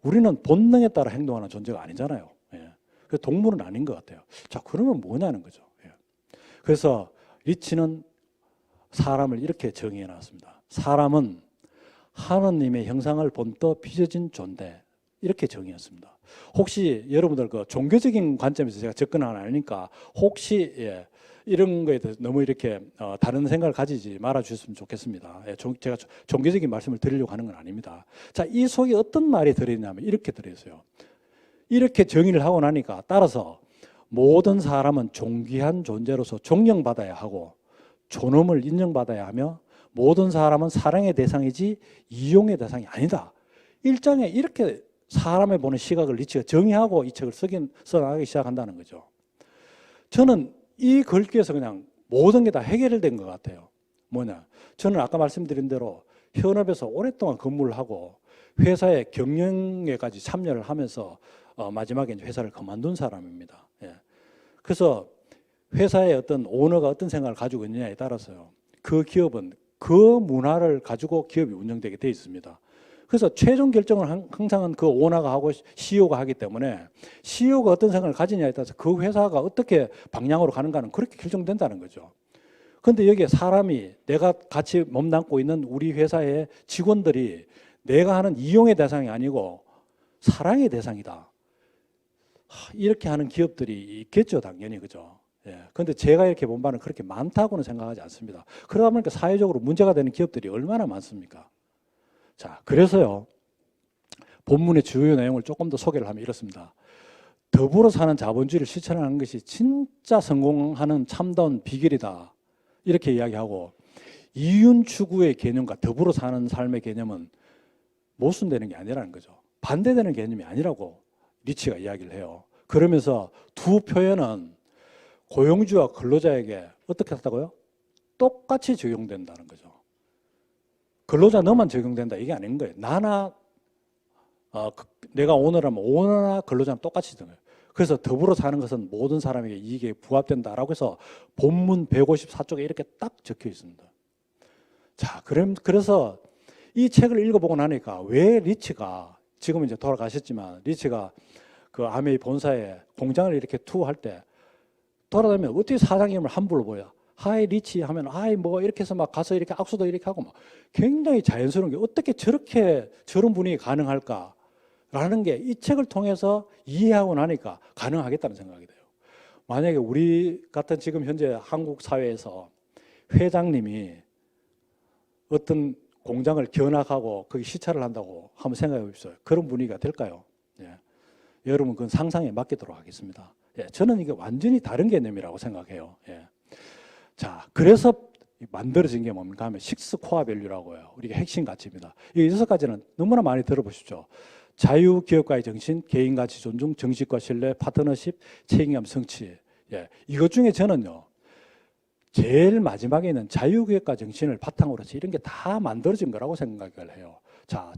우리는 본능에 따라 행동하는 존재가 아니잖아요. 예. 그래서 동물은 아닌 것 같아요. 자, 그러면 뭐냐는 거죠. 예. 그래서 리치는 사람을 이렇게 정의해 놨습니다. 사람은 하느님의 형상을 본떠 빚어진 존재, 이렇게 정의했습니다. 혹시 여러분들 그 종교적인 관점에서 제가 접근을 안 하니까 혹시 이런 거에 대해서 너무 이렇게 다른 생각을 가지지 말아 주셨으면 좋겠습니다. 제가 종교적인 말씀을 드리려고 하는 건 아닙니다. 자, 이 속에 어떤 말이 들어있냐면 이렇게 들어있어요. 이렇게 정의를 하고 나니까 따라서 모든 사람은 존귀한 존재로서 존경받아야 하고 존엄을 인정받아야 하며 모든 사람은 사랑의 대상이지 이용의 대상이 아니다. 1장에 이렇게 사람을 보는 시각을 리치가 정의하고 이 책을 써나가기 시작한다는 거죠. 저는 이 글귀에서 그냥 모든 게 다 해결된 것 같아요. 뭐냐? 저는 아까 말씀드린 대로 현업에서 오랫동안 근무를 하고 회사의 경영에까지 참여를 하면서 마지막에 이제 회사를 그만둔 사람입니다. 예. 그래서 회사의 어떤 오너가 어떤 생각을 가지고 있느냐에 따라서요, 그 기업은 그 문화를 가지고 기업이 운영되게 되어 있습니다. 그래서 최종 결정을 항상 그 오너가 하고 CEO가 하기 때문에 CEO가 어떤 생각을 가지냐에 따라서 그 회사가 어떻게 방향으로 가는가는 그렇게 결정된다는 거죠. 그런데 여기에 사람이, 내가 같이 몸담고 있는 우리 회사의 직원들이 내가 하는 이용의 대상이 아니고 사랑의 대상이다. 이렇게 하는 기업들이 있겠죠, 당연히. 그죠? 예. 그런데 제가 이렇게 본 바는 그렇게 많다고는 생각하지 않습니다. 그러다 보니까 사회적으로 문제가 되는 기업들이 얼마나 많습니까? 자, 그래서요, 본문의 주요 내용을 조금 더 소개를 하면 이렇습니다. 더불어 사는 자본주의를 실천하는 것이 진짜 성공하는 참다운 비결이다, 이렇게 이야기하고, 이윤 추구의 개념과 더불어 사는 삶의 개념은 모순되는 게 아니라는 거죠. 반대되는 개념이 아니라고 리치가 이야기를 해요. 그러면서 두 표현은 고용주와 근로자에게 어떻게 했다고요? 똑같이 적용된다는 거죠. 근로자 너만 적용된다 이게 아닌 거예요. 나나 내가 오너라면 오너나 근로자는 똑같이 되는 거예요. 그래서 더불어 사는 것은 모든 사람에게 이익에 부합된다라고 해서 본문 154쪽에 이렇게 딱 적혀 있습니다. 자, 그래서 이 책을 읽어보고 나니까 왜 리치가 지금은 이제 돌아가셨지만 리치가 그 아메이 본사에 공장을 이렇게 투어할 때 돌아다니면 어떻게 사장님을 함부로 보여? 하이 리치 하면 하이 뭐 이렇게 해서 막 가서 이렇게 악수도 이렇게 하고 막 굉장히 자연스러운 게 어떻게 저런 분위기 가능할까라는 게 이 책을 통해서 이해하고 나니까 가능하겠다는 생각이 돼요. 만약에 우리 같은 지금 현재 한국 사회에서 회장님이 어떤 공장을 견학하고 거기 시찰을 한다고 한번 생각해 보십시오. 그런 분위기가 될까요? 예. 여러분 그건 상상에 맡기도록 하겠습니다. 예. 저는 이게 완전히 다른 개념이라고 생각해요. 예. 자, 그래서 만들어진 게 뭡니까 하면 6 코어 밸류라고 해요. 우리가 핵심 가치입니다. 이 6가지는 너무나 많이 들어보십시오. 자유, 기업가의 정신, 개인 가치 존중, 정직과 신뢰, 파트너십, 책임감, 성취. 예. 이것 중에 저는요. 제일 마지막에 있는 자유기업가 정신을 바탕으로 해서 이런 게 다 만들어진 거라고 생각을 해요. 자,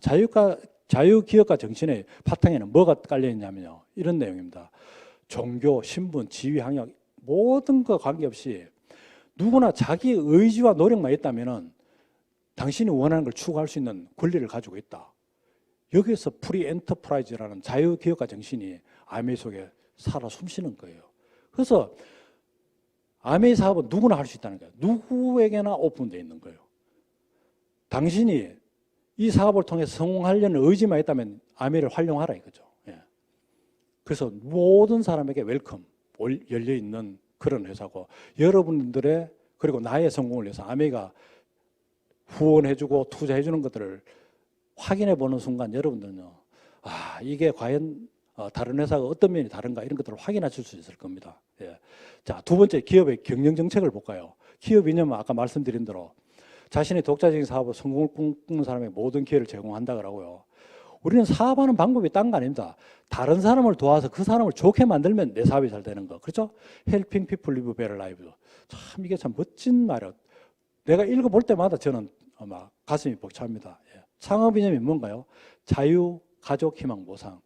자유기업가 정신의 바탕에는 뭐가 깔려 있냐면요. 이런 내용입니다. 종교, 신분, 지위, 학력 모든 거 관계없이 누구나 자기 의지와 노력만 있다면은 당신이 원하는 걸 추구할 수 있는 권리를 가지고 있다. 여기에서 프리 엔터프라이즈라는 자유기업가 정신이 아메이 속에 살아 숨쉬는 거예요. 그래서 아메이 사업은 누구나 할 수 있다는 거예요. 누구에게나 오픈되어 있는 거예요. 당신이 이 사업을 통해서 성공하려는 의지만 있다면 아메이를 활용하라 이거죠. 예. 그래서 모든 사람에게 웰컴, 열려있는 그런 회사고 여러분들의 그리고 나의 성공을 위해서 아메이가 후원해주고 투자해주는 것들을 확인해보는 순간 여러분들은요. 아, 이게 과연 다른 회사가 어떤 면이 다른가 이런 것들을 확인하실 수 있을 겁니다. 예. 자, 두 번째 기업의 경영 정책을 볼까요? 기업 이념은 아까 말씀드린 대로 자신의 독자적인 사업으로 성공을 꿈꾸는 사람에게 모든 기회를 제공한다 그러고요. 우리는 사업하는 방법이 딴 거 아닙니다. 다른 사람을 도와서 그 사람을 좋게 만들면 내 사업이 잘 되는 거. 그렇죠? Helping people live better lives. 참 이게 참 멋진 말이에요. 내가 읽어볼 때마다 저는 아마 가슴이 벅찹니다. 예. 창업 이념이 뭔가요? 자유, 가족, 희망, 보상.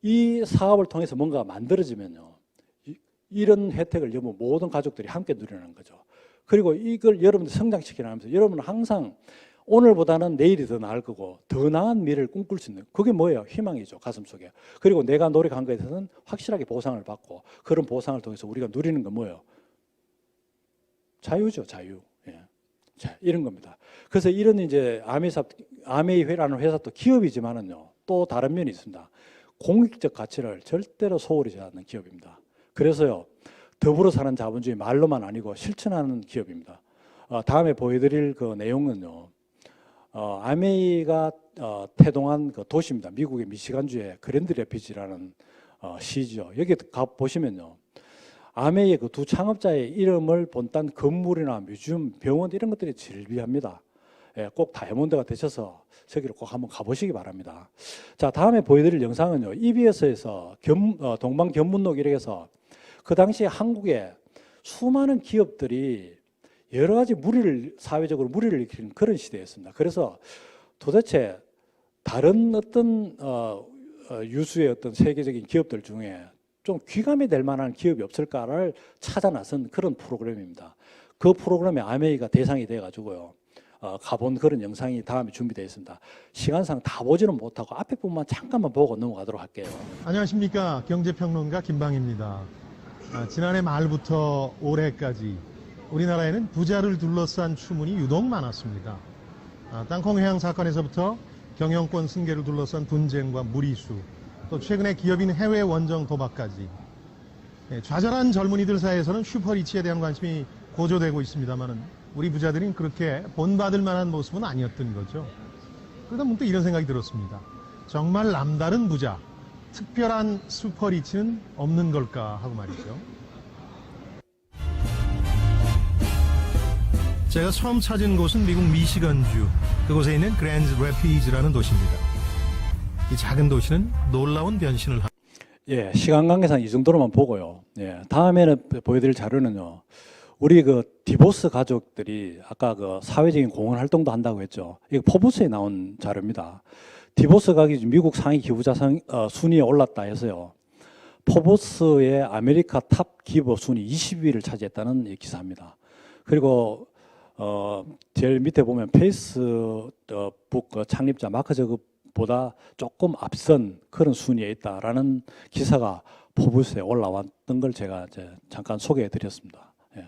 이 사업을 통해서 뭔가 만들어지면요. 이런 혜택을 여러분 모든 가족들이 함께 누리는 거죠. 그리고 이걸 여러분들 성장시키면서 여러분은 항상 오늘보다는 내일이 더 나을 거고 더 나은 미래를 꿈꿀 수 있는 그게 뭐예요? 희망이죠. 가슴속에. 그리고 내가 노력한 것에 대해서는 확실하게 보상을 받고 그런 보상을 통해서 우리가 누리는 건 뭐예요? 자유죠. 자유. 예. 자, 이런 겁니다. 그래서 이런 이제 아메이회라는 회사도 기업이지만은요. 또 다른 면이 있습니다. 공익적 가치를 절대로 소홀히 하지 않는 기업입니다. 그래서요. 더불어 사는 자본주의 말로만 아니고 실천하는 기업입니다. 다음에 보여드릴 그 내용은요. 아메이가 태동한 그 도시입니다. 미국의 미시간주의 그랜드 레피지라는 시죠. 여기 가 보시면요. 아메이의 그 두 창업자의 이름을 본딴 건물이나 뮤지엄, 병원 이런 것들이 즐비합니다. 예, 꼭 다이아몬드가 되셔서 저기를 꼭 한번 가보시기 바랍니다. 자, 다음에 보여드릴 영상은요. EBS에서 동방견문록 이렇게 해서 그 당시에 한국에 수많은 기업들이 여러 가지 사회적으로 무리를 일으키는 그런 시대였습니다. 그래서 도대체 다른 어떤 유수의 어떤 세계적인 기업들 중에 좀 귀감이 될 만한 기업이 없을까를 찾아 나선 그런 프로그램입니다. 그 프로그램에 아메이가 대상이 돼가지고요. 가본 그런 영상이 다음에 준비되어 있습니다. 시간상 다 보지는 못하고 앞에 부분만 잠깐만 보고 넘어가도록 할게요.
안녕하십니까. 경제평론가 김방입니다. 지난해 말부터 올해까지 우리나라에는 부자를 둘러싼 추문이 유독 많았습니다. 땅콩 해양 사건에서부터 경영권 승계를 둘러싼 분쟁과 무리수, 또 최근에 기업인 해외 원정 도박까지 좌절한 젊은이들 사이에서는 슈퍼리치에 대한 관심이 고조되고 있습니다만은 우리 부자들은 그렇게 본받을 만한 모습은 아니었던 거죠. 그러다 문득 이런 생각이 들었습니다. 정말 남다른 부자, 특별한 슈퍼리치는 없는 걸까 하고 말이죠. 제가 처음 찾은 곳은 미국 미시건주, 그곳에 있는 그랜드 래피즈라는 도시입니다. 이 작은 도시는 놀라운 변신을
예, 시간 관계상 이 정도로만 보고요. 예, 다음에는 보여드릴 자료는요. 우리 그 디보스 가족들이 아까 그 사회적인 공헌 활동도 한다고 했죠. 이거 포브스에 나온 자료입니다. 디보스 가족이 미국 상위 기부자 순위에 올랐다 해서요. 포브스의 아메리카 탑 기부 순위 20위를 차지했다는 이 기사입니다. 그리고 제일 밑에 보면 페이스북 창립자 마크 저그보다 조금 앞선 그런 순위에 있다라는 기사가 포브스에 올라왔던 걸 제가 이제 잠깐 소개해 드렸습니다. 예.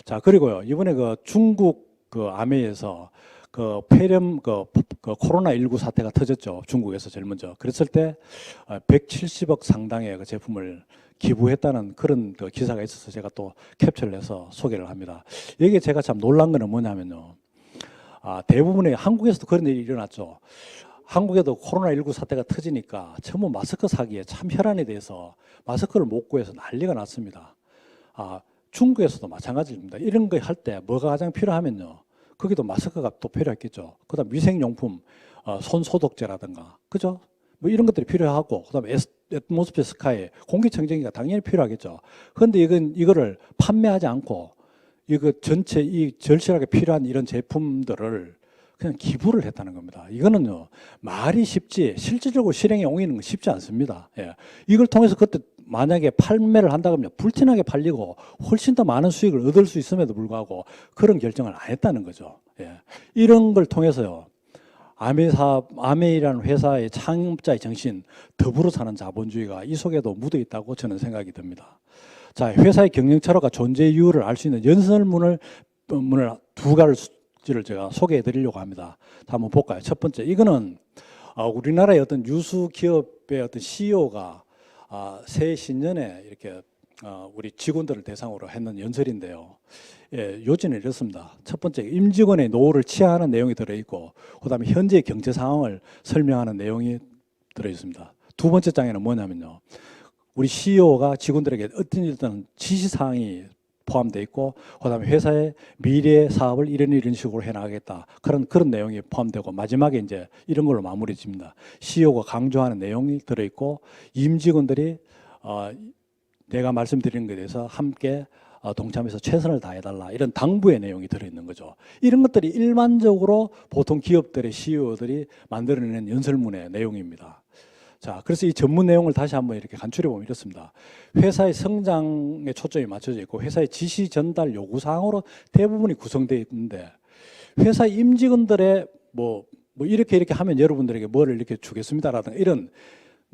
자, 그리고요, 이번에 그 중국 그 아메이에서 그 폐렴 그 코로나19 사태가 터졌죠. 중국에서 제일 먼저. 그랬을 때 170억 상당의 그 제품을 기부했다는 그런 그 기사가 있어서 제가 또 캡처를 해서 소개를 합니다. 이게 제가 참 놀란 거는 뭐냐면요. 대부분의 한국에서도 그런 일이 일어났죠. 한국에도 코로나19 사태가 터지니까 전부 마스크 사기에 참 혈안이 돼서 마스크를 못 구해서 난리가 났습니다. 중국에서도 마찬가지입니다. 이런 거 할 때 뭐가 가장 필요하면요. 거기도 마스크가 또 필요했겠죠. 그다음 위생용품, 손 소독제라든가, 그죠? 뭐 이런 것들이 필요하고, 그다음에 애트모스피어 스카이, 공기청정기가 당연히 필요하겠죠. 그런데 이거를 판매하지 않고 이거 전체 이 절실하게 필요한 이런 제품들을 그냥 기부를 했다는 겁니다. 이거는요, 말이 쉽지 실질적으로 실행에 옮기는 건 쉽지 않습니다. 예. 이걸 통해서 그때 만약에 판매를 한다 그러면 불티나게 팔리고 훨씬 더 많은 수익을 얻을 수 있음에도 불구하고 그런 결정을 안 했다는 거죠. 예. 이런 걸 통해서요, 아메이라는 회사의 창업자의 정신, 더불어 사는 자본주의가 이 속에도 묻어 있다고 저는 생각이 듭니다. 자, 회사의 경영 철학과 존재 이유를 알 수 있는 연설문을 두 가지를 제가 소개해 드리려고 합니다. 한번 볼까요? 첫 번째, 이거는 우리나라의 어떤 유수 기업의 어떤 CEO가 새해 신년에 이렇게 우리 직원들을 대상으로 했는 연설인데요. 예, 요지는 이렇습니다. 첫 번째, 임직원의 노후를 치하하는 내용이 들어있고, 그다음에 현재의 경제 상황을 설명하는 내용이 들어있습니다. 두 번째 장에는 뭐냐면요, 우리 CEO가 직원들에게 어떤 지시사항이 포함되어 있고, 그다음에 회사의 미래 사업을 이런 식으로 해나가겠다, 그런 내용이 포함되고, 마지막에 이제 이런 걸로 마무리 집니다. CEO가 강조하는 내용이 들어있고, 임직원들이 내가 말씀드리는 것에 대해서 함께 동참해서 최선을 다해달라, 이런 당부의 내용이 들어있는 거죠. 이런 것들이 일반적으로 보통 기업들의 CEO들이 만들어내는 연설문의 내용입니다. 자, 그래서 이 전문 내용을 다시 한번 이렇게 간추려 보면 이렇습니다. 회사의 성장에 초점이 맞춰져 있고, 회사의 지시 전달 요구 사항으로 대부분이 구성되어 있는데, 회사 임직원들의 뭐 이렇게 하면 여러분들에게 뭐를 이렇게 주겠습니다라든가 이런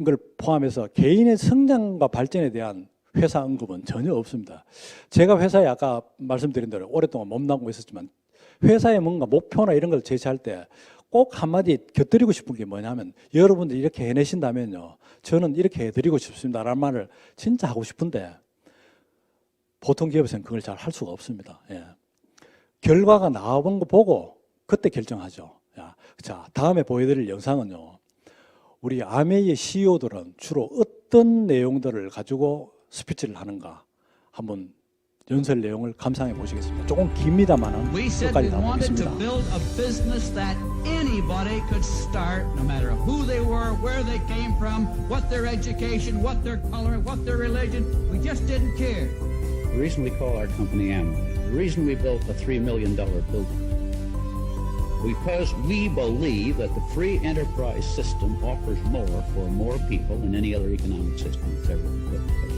걸 포함해서 개인의 성장과 발전에 대한 회사 언급은 전혀 없습니다. 제가 회사에 아까 말씀드린 대로 오랫동안 몸담고 있었지만, 회사의 뭔가 목표나 이런 걸 제시할 때 꼭 한마디 곁들이고 싶은 게 뭐냐면, 여러분들 이렇게 해내신다면요, 저는 이렇게 해드리고 싶습니다라는 말을 진짜 하고 싶은데, 보통 기업에서는 그걸 잘 할 수가 없습니다. 예. 결과가 나온 거 보고 그때 결정하죠. 자, 다음에 보여드릴 영상은요, 우리 아메이의 CEO들은 주로 어떤 내용들을 가지고 스피치를 하는가 한번 연설 내용을 감상해 보시겠습니다. 조금 깁니다만은 끝까지 다 보겠습니다.
We build a business that anybody could start, no matter who they were, where they came from, what their education, what their color, what their religion. We just didn't care.
The reason we call our company Amway, the reason we built a $3 million building, because we believe that the free enterprise system offers more for more people than any other economic system that's ever been put in place.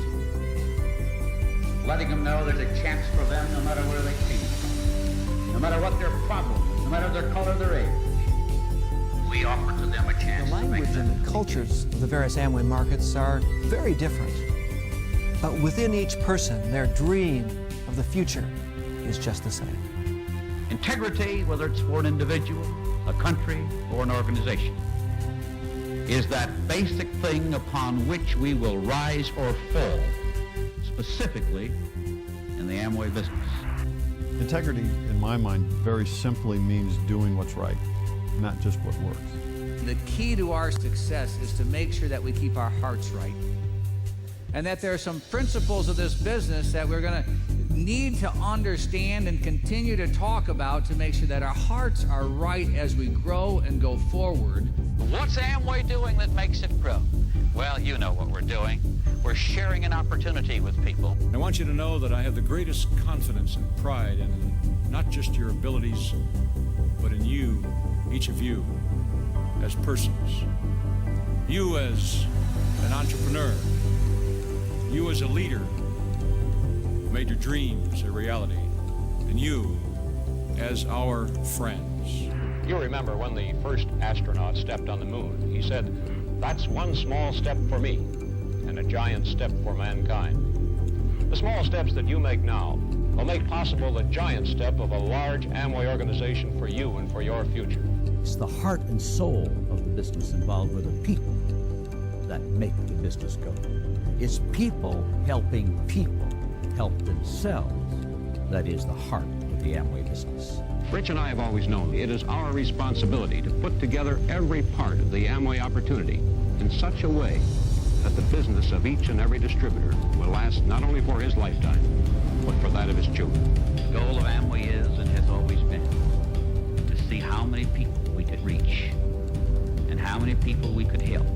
Letting them know there's a chance for them no matter where they came from, no matter what their problems, no matter their color, their age. We offer to them a chance
The
to make
language
that.
and the cultures of the various Amway markets are very different. But within each person, their dream of the future is just the same.
Integrity, whether it's for an individual, a country, or an organization, is that basic thing upon which we will rise or fall, specifically in the Amway business.
Integrity, in my mind, very simply means doing what's right, not just what works.
The key to our success is to make sure that we keep our hearts right. And that there are some principles of this business that we're going to need to understand and continue to talk about to make sure that our hearts are right as we grow and go forward.
What's Amway doing that makes it grow? Well, you know what we're doing. We're sharing an opportunity with people.
I want you to know that I have the greatest confidence and pride in not just your abilities, but in you, each of you, as persons. You as an entrepreneur. You as a leader who made your dreams a reality. And you as our friends.
You remember when the first astronaut stepped on the moon, he said, "That's one small step for me and a giant step for mankind." The small steps that you make now will make possible the giant step of a large Amway organization for you and for your future.
It's the heart and soul of the business involved with the people that make the business go. It's people helping people help themselves that is the heart of the Amway business.
Rich and I have always known it is our responsibility to put together every part of the Amway opportunity in such a way that the business of each and every distributor will last not only for his lifetime, but for that of his children.
The goal of Amway is and has always been to see how many people we could reach and how many people we could help.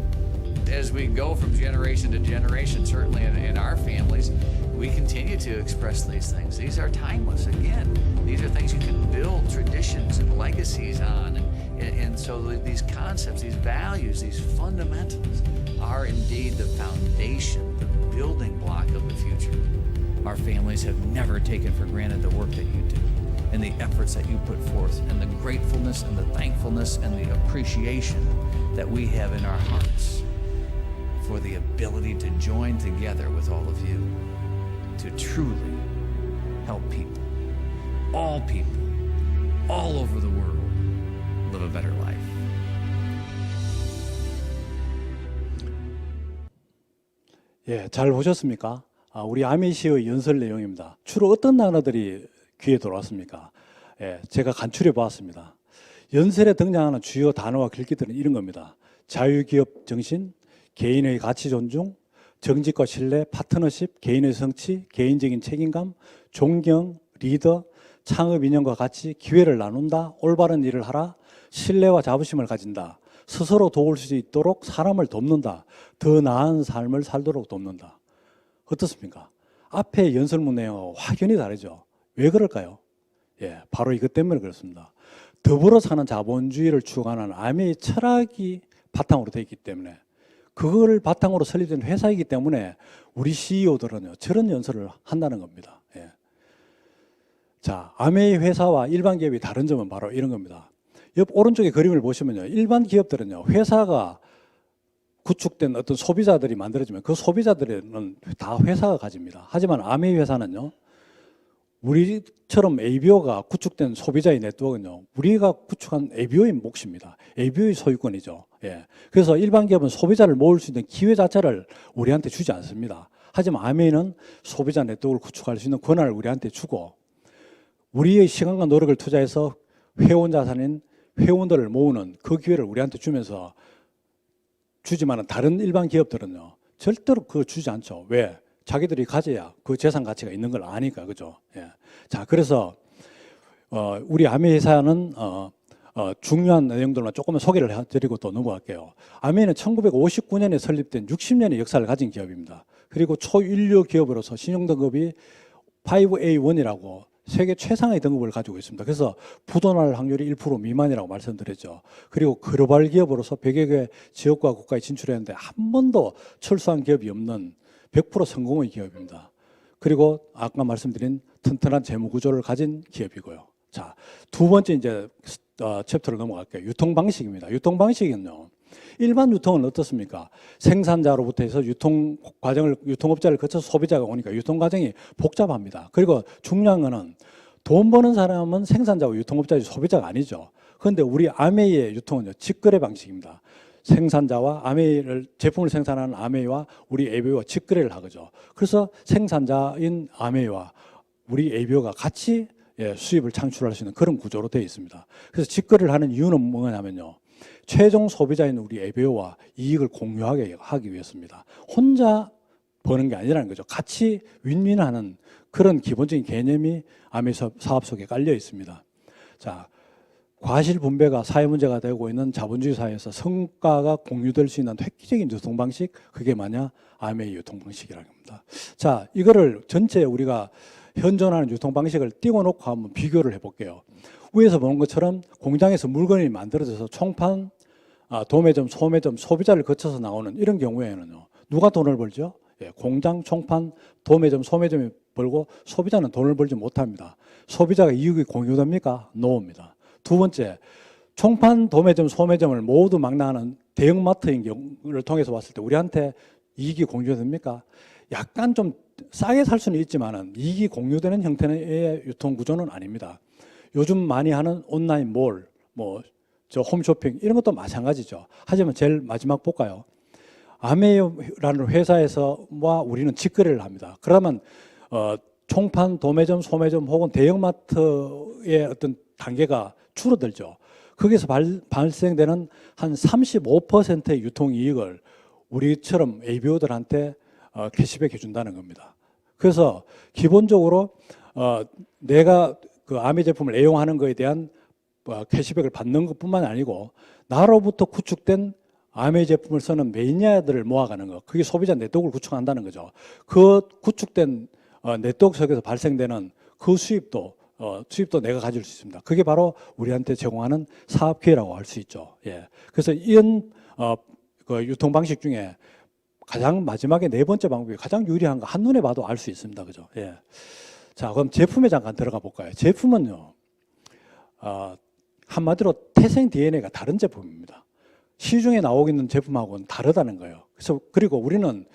As we go from generation to generation, certainly in our families, we continue to express these things. These are timeless. Again, these are things you can build traditions and legacies on. And so these concepts, these values, these fundamentals are indeed the foundation, the building block of the future. Our families have never taken for granted the work that you do and the efforts that you put forth and the gratefulness and the thankfulness and the appreciation that we have in our hearts for the ability to join together with all of you to truly help people, all over the world, live a better life.
예, 잘 보셨습니까? 우리 아메시의 연설 내용입니다. 주로 어떤 단어들이 귀에 들어왔습니까? 예, 제가 간추려 보았습니다. 연설에 등장하는 주요 단어와 글귀들은 이런 겁니다. 자유기업 정신, 개인의 가치 존중, 정직과 신뢰, 파트너십, 개인의 성취, 개인적인 책임감, 존경, 리더, 창업 인연과 가치, 기회를 나눈다, 올바른 일을 하라, 신뢰와 자부심을 가진다, 스스로 도울 수 있도록 사람을 돕는다, 더 나은 삶을 살도록 돕는다. 어떻습니까? 앞에 연설문 내용하고 확연히 다르죠. 왜 그럴까요? 예, 바로 이것 때문에 그렇습니다. 더불어 사는 자본주의를 추구하는 아메의 철학이 바탕으로 되어 있기 때문에, 그걸 바탕으로 설립된 회사이기 때문에 우리 CEO들은요, 저런 연설을 한다는 겁니다. 예. 자, 아메이 회사와 일반 기업이 다른 점은 바로 이런 겁니다. 옆 오른쪽에 그림을 보시면요, 일반 기업들은요, 회사가 구축된 어떤 소비자들이 만들어지면 그 소비자들은 다 회사가 가집니다. 하지만 아메이 회사는요, 우리처럼 ABO가 구축된 소비자의 네트워크는요, 우리가 구축한 ABO의 몫입니다. ABO의 소유권이죠. 예. 그래서 일반 기업은 소비자를 모을 수 있는 기회 자체를 우리한테 주지 않습니다. 하지만 아메이는 소비자 네트워크를 구축할 수 있는 권한을 우리한테 주고, 우리의 시간과 노력을 투자해서 회원 자산인 회원들을 모으는 그 기회를 우리한테 주면서 주지만은 다른 일반 기업들은요, 절대로 그거 주지 않죠. 왜? 자기들이 가져야 그 재산 가치가 있는 걸 아니까, 그죠? 예. 자, 그래서 우리 아메이 회사는 중요한 내용들만 조금만 소개를 해드리고 또 넘어갈게요. 아메이는 1959년에 설립된 60년의 역사를 가진 기업입니다. 그리고 초인류 기업으로서 신용등급이 5A1이라고 세계 최상의 등급을 가지고 있습니다. 그래서 부도날 확률이 1% 미만이라고 말씀드렸죠. 그리고 글로벌 기업으로서 100여 개 지역과 국가에 진출했는데 한 번도 철수한 기업이 없는 100% 성공의 기업입니다. 그리고 아까 말씀드린 튼튼한 재무 구조를 가진 기업이고요. 자, 두 번째 이제 챕터로 넘어갈게요. 유통 방식입니다. 유통 방식은요, 일반 유통은 어떻습니까? 생산자로부터 해서 유통 과정을, 유통업자를 거쳐서 소비자가 오니까 유통 과정이 복잡합니다. 그리고 중요한 거는 돈 버는 사람은 생산자고 유통업자지 소비자가 아니죠. 그런데 우리 아메이의 유통은요, 직거래 방식입니다. 생산자와 아메이를, 제품을 생산하는 아메이와 우리 ABO가 직거래를 하거죠. 그래서 생산자인 아메이와 우리 ABO가 같이 수입을 창출할 수 있는 그런 구조로 되어 있습니다. 그래서 직거래를 하는 이유는 뭐냐면요, 최종 소비자인 우리 ABO와 이익을 공유하게 하기 위해서입니다. 혼자 버는 게 아니라는 거죠. 같이 윈윈하는 그런 기본적인 개념이 아메이 사업 속에 깔려 있습니다. 자, 과실 분배가 사회 문제가 되고 있는 자본주의 사회에서 성과가 공유될 수 있는 획기적인 유통 방식, 그게 뭐냐? 아메이 유통 방식이라는 겁니다. 자, 이거를 전체 우리가 현존하는 유통 방식을 띄워놓고 한번 비교를 해볼게요. 위에서 보는 것처럼 공장에서 물건이 만들어져서 총판, 도매점, 소매점, 소비자를 거쳐서 나오는 이런 경우에는요, 누가 돈을 벌죠? 예, 공장, 총판, 도매점, 소매점이 벌고 소비자는 돈을 벌지 못합니다. 소비자가 이익이 공유됩니까? 노입니다. 두 번째, 총판, 도매점, 소매점을 모두 망라하는 대형마트인 경우를 통해서 봤을 때 우리한테 이익이 공유됩니까? 약간 좀 싸게 살 수는 있지만은 이익이 공유되는 형태의 유통 구조는 아닙니다. 요즘 많이 하는 온라인 몰, 저 홈쇼핑 이런 것도 마찬가지죠. 하지만 제일 마지막 볼까요? 아메이라는 회사에서와 우리는 직거래를 합니다. 그러면 총판, 도매점, 소매점 혹은 대형마트의 어떤 단계가 줄어들죠. 거기서 발생되는 한 35%의 유통이익을 우리처럼 ABO들한테 캐시백 해준다는 겁니다. 그래서 기본적으로 내가 그 아메 제품을 애용하는 것에 대한 캐시백을 받는 것뿐만 아니고 나로부터 구축된 아메 제품을 쓰는 매니아들을 모아가는 것, 그게 소비자 네트워크를 구축한다는 거죠. 그 구축된 네트워크 속에서 발생되는 그 수입도 내가 가질 수 있습니다. 그게 바로 우리한테 제공하는 사업 기회라고 할 수 있죠. 예. 그래서 이런 그 유통 방식 중에 가장 마지막에 네 번째 방법이 가장 유리한 거 한눈에 봐도 알 수 있습니다. 그죠? 예. 자, 그럼 제품에 잠깐 들어가 볼까요? 제품은요, 한마디로 태생 DNA가 다른 제품입니다. 시중에 나오고 있는 제품하고는 다르다는 거예요. 그래서 그리고 우리는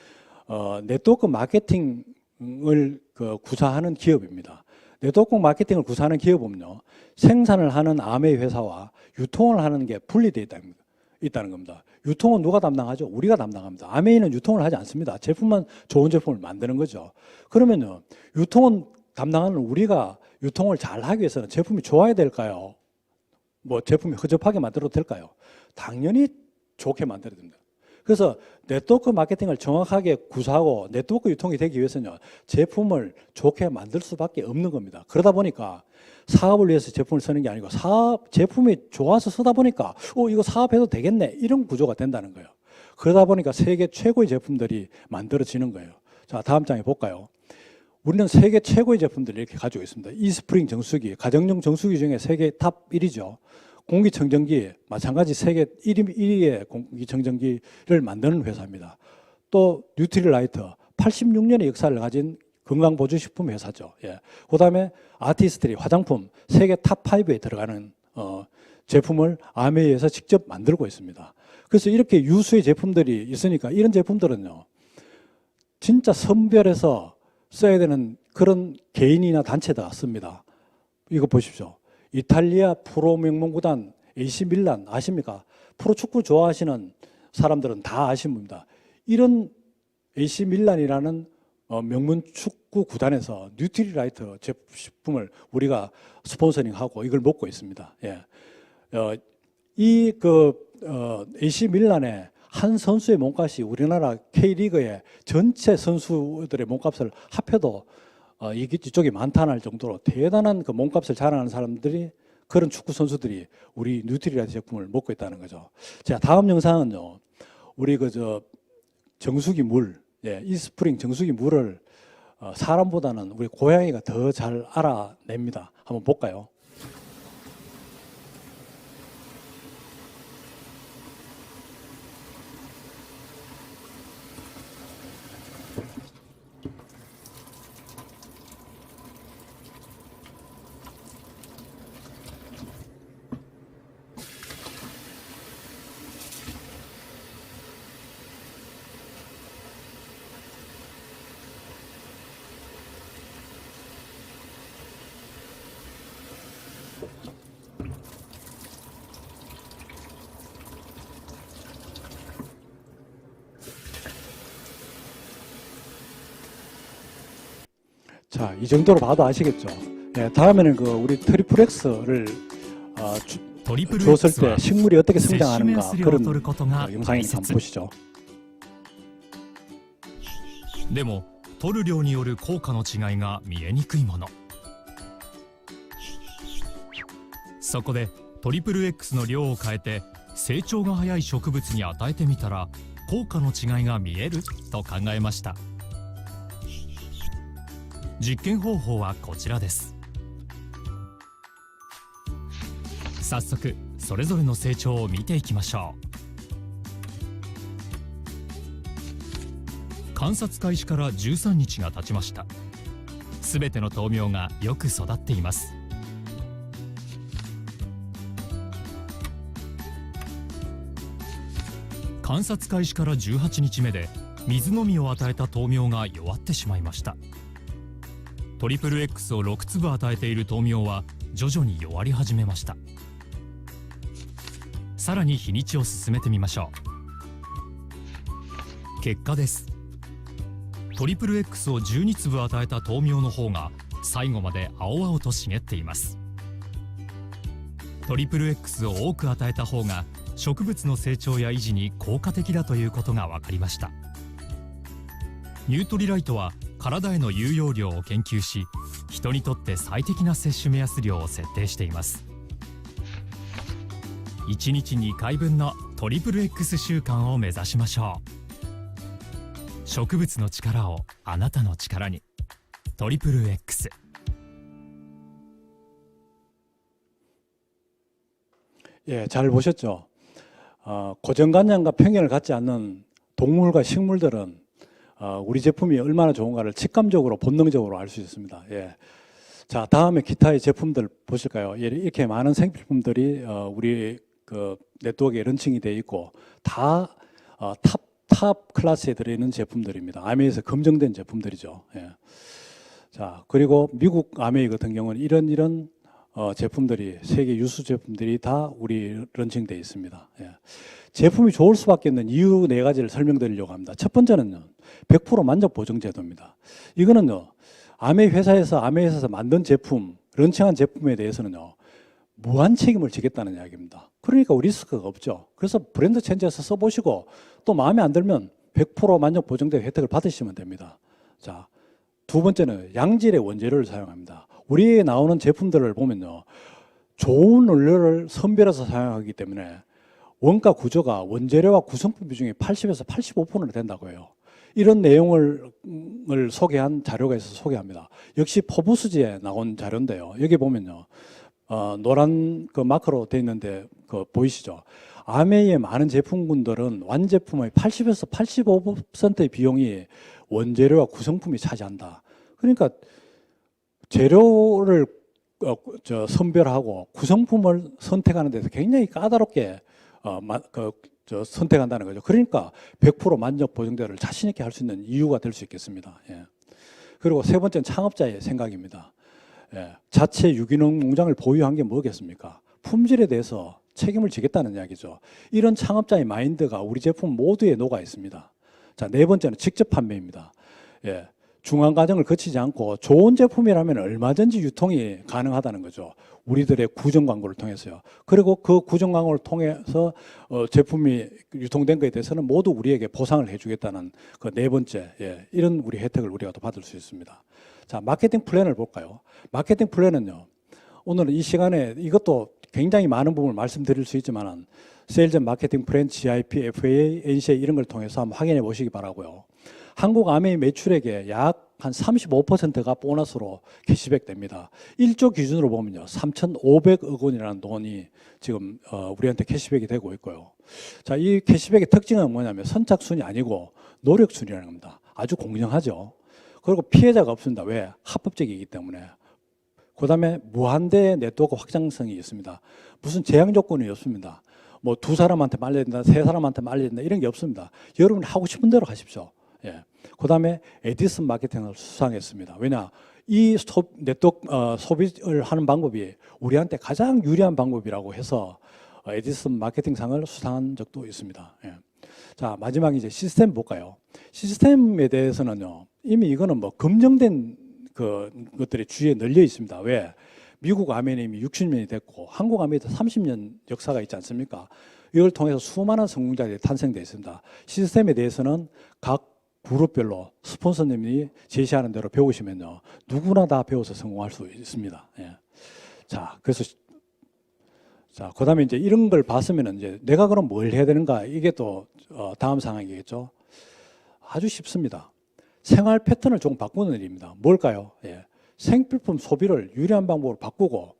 네트워크 마케팅을 구사하는 기업입니다. 네트워크 마케팅을 구사하는 기업은요, 생산을 하는 아메이 회사와 유통을 하는 게 분리되어 있다는 겁니다. 유통은 누가 담당하죠? 우리가 담당합니다. 아메이는 유통을 하지 않습니다. 제품만 좋은 제품을 만드는 거죠. 그러면요, 유통은 담당하는 우리가 유통을 잘 하기 위해서는 제품이 좋아야 될까요? 제품이 허접하게 만들어도 될까요? 당연히 좋게 만들어야 됩니다. 그래서 네트워크 마케팅을 정확하게 구사하고 네트워크 유통이 되기 위해서는요, 제품을 좋게 만들 수밖에 없는 겁니다. 그러다 보니까 사업을 위해서 제품을 쓰는 게 아니고 제품이 좋아서 쓰다 보니까 이거 사업해도 되겠네, 이런 구조가 된다는 거예요. 그러다 보니까 세계 최고의 제품들이 만들어지는 거예요. 자, 다음 장에 볼까요? 우리는 세계 최고의 제품들을 이렇게 가지고 있습니다. 이스프링 정수기, 가정용 정수기 중에 세계 탑 1위죠. 공기청정기, 마찬가지 세계 1위의 공기청정기를 만드는 회사입니다. 또 뉴트리라이트, 86년의 역사를 가진 건강보조식품 회사죠. 예. 그 다음에 아티스트리, 화장품, 세계 탑 5에 들어가는 제품을 아메이에서 직접 만들고 있습니다. 그래서 이렇게 유수의 제품들이 있으니까 이런 제품들은요, 진짜 선별해서 써야 되는 그런 개인이나 단체가 씁니다. 이거 보십시오. 이탈리아 프로 명문구단 AC 밀란 아십니까? 프로축구 좋아하시는 사람들은 다 아시는 분입니다. 이런 AC 밀란이라는 명문 축구 구단에서 뉴트리라이트 제품을 우리가 스폰서링하고 이걸 먹고 있습니다. 예. AC 밀란의 한 선수의 몸값이 우리나라 K리그의 전체 선수들의 몸값을 합해도 이쪽이 많다는 정도로 대단한 그 몸값을 자랑하는 사람들이, 그런 축구 선수들이 우리 뉴트리라이트 제품을 먹고 있다는 거죠. 자, 다음 영상은요, 우리 정수기 물, 이스프링 정수기 물을 사람보다는 우리 고양이가 더 잘 알아냅니다. 한번 볼까요? 자, 이 정도로 봐도 아시겠죠? 예, 다음에는 우리 트리플X를 줬을 때 식물이 어떻게 성장하는가, 그런 영상이니까 한번 보시죠.
でも取る量による効果の違いが見えにくいもの、そこでトリプル X の量を変えて成長が早い植物に与えてみたら効果の違いが見えると考えました。実験方法はこちらです。早速それぞれの成長を見ていきましょう。観察開始から13日が経ちました。すべての豆苗がよく育っています。観察開始から18日目で水のみを与えた豆苗が弱ってしまいました。トリプル X を6粒与えている豆苗は徐々に弱り始めました。さらに日にちを進めてみましょう。結果です。トリプル X を12粒与えた豆苗の方が最後まで青々と茂っています。トリプル X を多く与えた方が植物の成長や維持に効果的だということが分かりました。ニュートリライトは体への有用量を研究し、人にとって最適な摂取目安量を設定しています。1日2回分のトリプル X 習慣を目指しましょう。植物の力をあなたの力に。トリプル X。예,
잘 보셨죠? 고정관념과 편견을 갖지 않는 동물과 식물들은 우리 제품이 얼마나 좋은가를 직감적으로 본능적으로 알 수 있습니다. 예. 자, 다음에 기타의 제품들 보실까요? 이렇게 많은 생필품들이 우리 그 네트워크에 런칭이 되어 있고 다 탑 클래스에 들어있는 제품들입니다. 아메이에서 검증된 제품들이죠. 예. 자, 그리고 미국 아메이 같은 경우는 이런 제품들이 세계 유수 제품들이 다 우리 런칭되어 있습니다. 예. 제품이 좋을 수밖에 없는 이유 4가지를 설명드리려고 합니다. 첫 번째는요, 100% 만족 보증 제도입니다. 이거는요, 아메이 회사에서 만든 제품, 런칭한 제품에 대해서는요, 무한 책임을 지겠다는 이야기입니다. 그러니까 리스크가 없죠. 그래서 브랜드 체인지해서 써보시고 또 마음에 안 들면 100% 만족 보증된 혜택을 받으시면 됩니다. 자, 두 번째는 양질의 원재료를 사용합니다. 우리에 나오는 제품들을 보면요, 좋은 원료를 선별해서 사용하기 때문에 원가 구조가 원재료와 구성품 비중이 80에서 85%나 된다고 해요. 이런 내용을 소개한 자료가 있어서 소개합니다. 역시 포브스지에 나온 자료인데요. 여기 보면요, 노란 그 마크로 되어 있는데 그 보이시죠? 아메이의 많은 제품군들은 완제품의 80에서 85%의 비용이 원재료와 구성품이 차지한다. 그러니까 재료를 선별하고 구성품을 선택하는 데서 굉장히 까다롭게 선택한다는 거죠. 그러니까 100% 만족 보증제를 자신 있게 할 수 있는 이유가 될 수 있겠습니다. 예. 그리고 세 번째는 창업자의 생각입니다. 예. 자체 유기농 농장을 보유한 게 뭐겠습니까? 품질에 대해서 책임을 지겠다는 이야기죠. 이런 창업자의 마인드가 우리 제품 모두에 녹아 있습니다. 자, 네 번째는 직접 판매입니다. 예. 중간 과정을 거치지 않고 좋은 제품이라면 얼마든지 유통이 가능하다는 거죠. 우리들의 구정 광고를 통해서요. 그리고 그 구정 광고를 통해서 제품이 유통된 것에 대해서는 모두 우리에게 보상을 해주겠다는 그 네 번째, 예, 이런 우리 혜택을 우리가 또 받을 수 있습니다. 자, 마케팅 플랜을 볼까요? 마케팅 플랜은요, 오늘 이 시간에 이것도 굉장히 많은 부분을 말씀드릴 수 있지만 세일즈 마케팅 플랜, GIP, FAA, NCA 이런 걸 통해서 한번 확인해 보시기 바라고요. 한국 아메이 매출액의 약 한 35%가 보너스로 캐시백 됩니다. 1조 기준으로 보면요, 3,500억 원이라는 돈이 지금 우리한테 캐시백이 되고 있고요. 자, 이 캐시백의 특징은 뭐냐면 선착순이 아니고 노력순이라는 겁니다. 아주 공정하죠. 그리고 피해자가 없습니다. 왜? 합법적이기 때문에. 그 다음에 무한대 네트워크 확장성이 있습니다. 무슨 제한 조건이 없습니다. 뭐 2사람한테 말려야 된다, 3사람한테 말려야 된다 이런 게 없습니다. 여러분이 하고 싶은 대로 하십시오. 예. 그 다음에 에디슨 마케팅을 수상했습니다. 왜냐? 이 네트워크 소비를 하는 방법이 우리한테 가장 유리한 방법이라고 해서 에디슨 마케팅상을 수상한 적도 있습니다. 예. 자, 마지막 이제 시스템 볼까요? 시스템에 대해서는요, 이미 이거는 뭐 검증된 것들이 주위에 널려 있습니다. 왜? 미국 아메이는 이미 60년이 됐고 한국 아메이도 30년 역사가 있지 않습니까? 이걸 통해서 수많은 성공자들이 탄생되어 있습니다. 시스템에 대해서는 각 그룹별로 스폰서님이 제시하는 대로 배우시면요, 누구나 다 배워서 성공할 수 있습니다. 예. 자, 그래서 자, 그다음에 이제 이런 걸 봤으면 이제 내가 그럼 뭘 해야 되는가? 이게 또 다음 상황이겠죠. 아주 쉽습니다. 생활 패턴을 조금 바꾸는 일입니다. 뭘까요? 예. 생필품 소비를 유리한 방법으로 바꾸고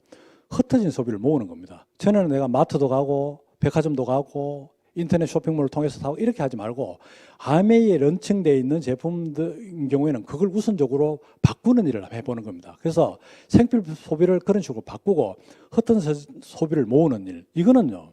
흩어진 소비를 모으는 겁니다. 전에는 내가 마트도 가고 백화점도 가고 인터넷 쇼핑몰을 통해서 사고 이렇게 하지 말고 아메이에 런칭되어 있는 제품들인 경우에는 그걸 우선적으로 바꾸는 일을 해보는 겁니다. 그래서 생필품 소비를 그런 식으로 바꾸고 흩어진 소비를 모으는 일, 이거는요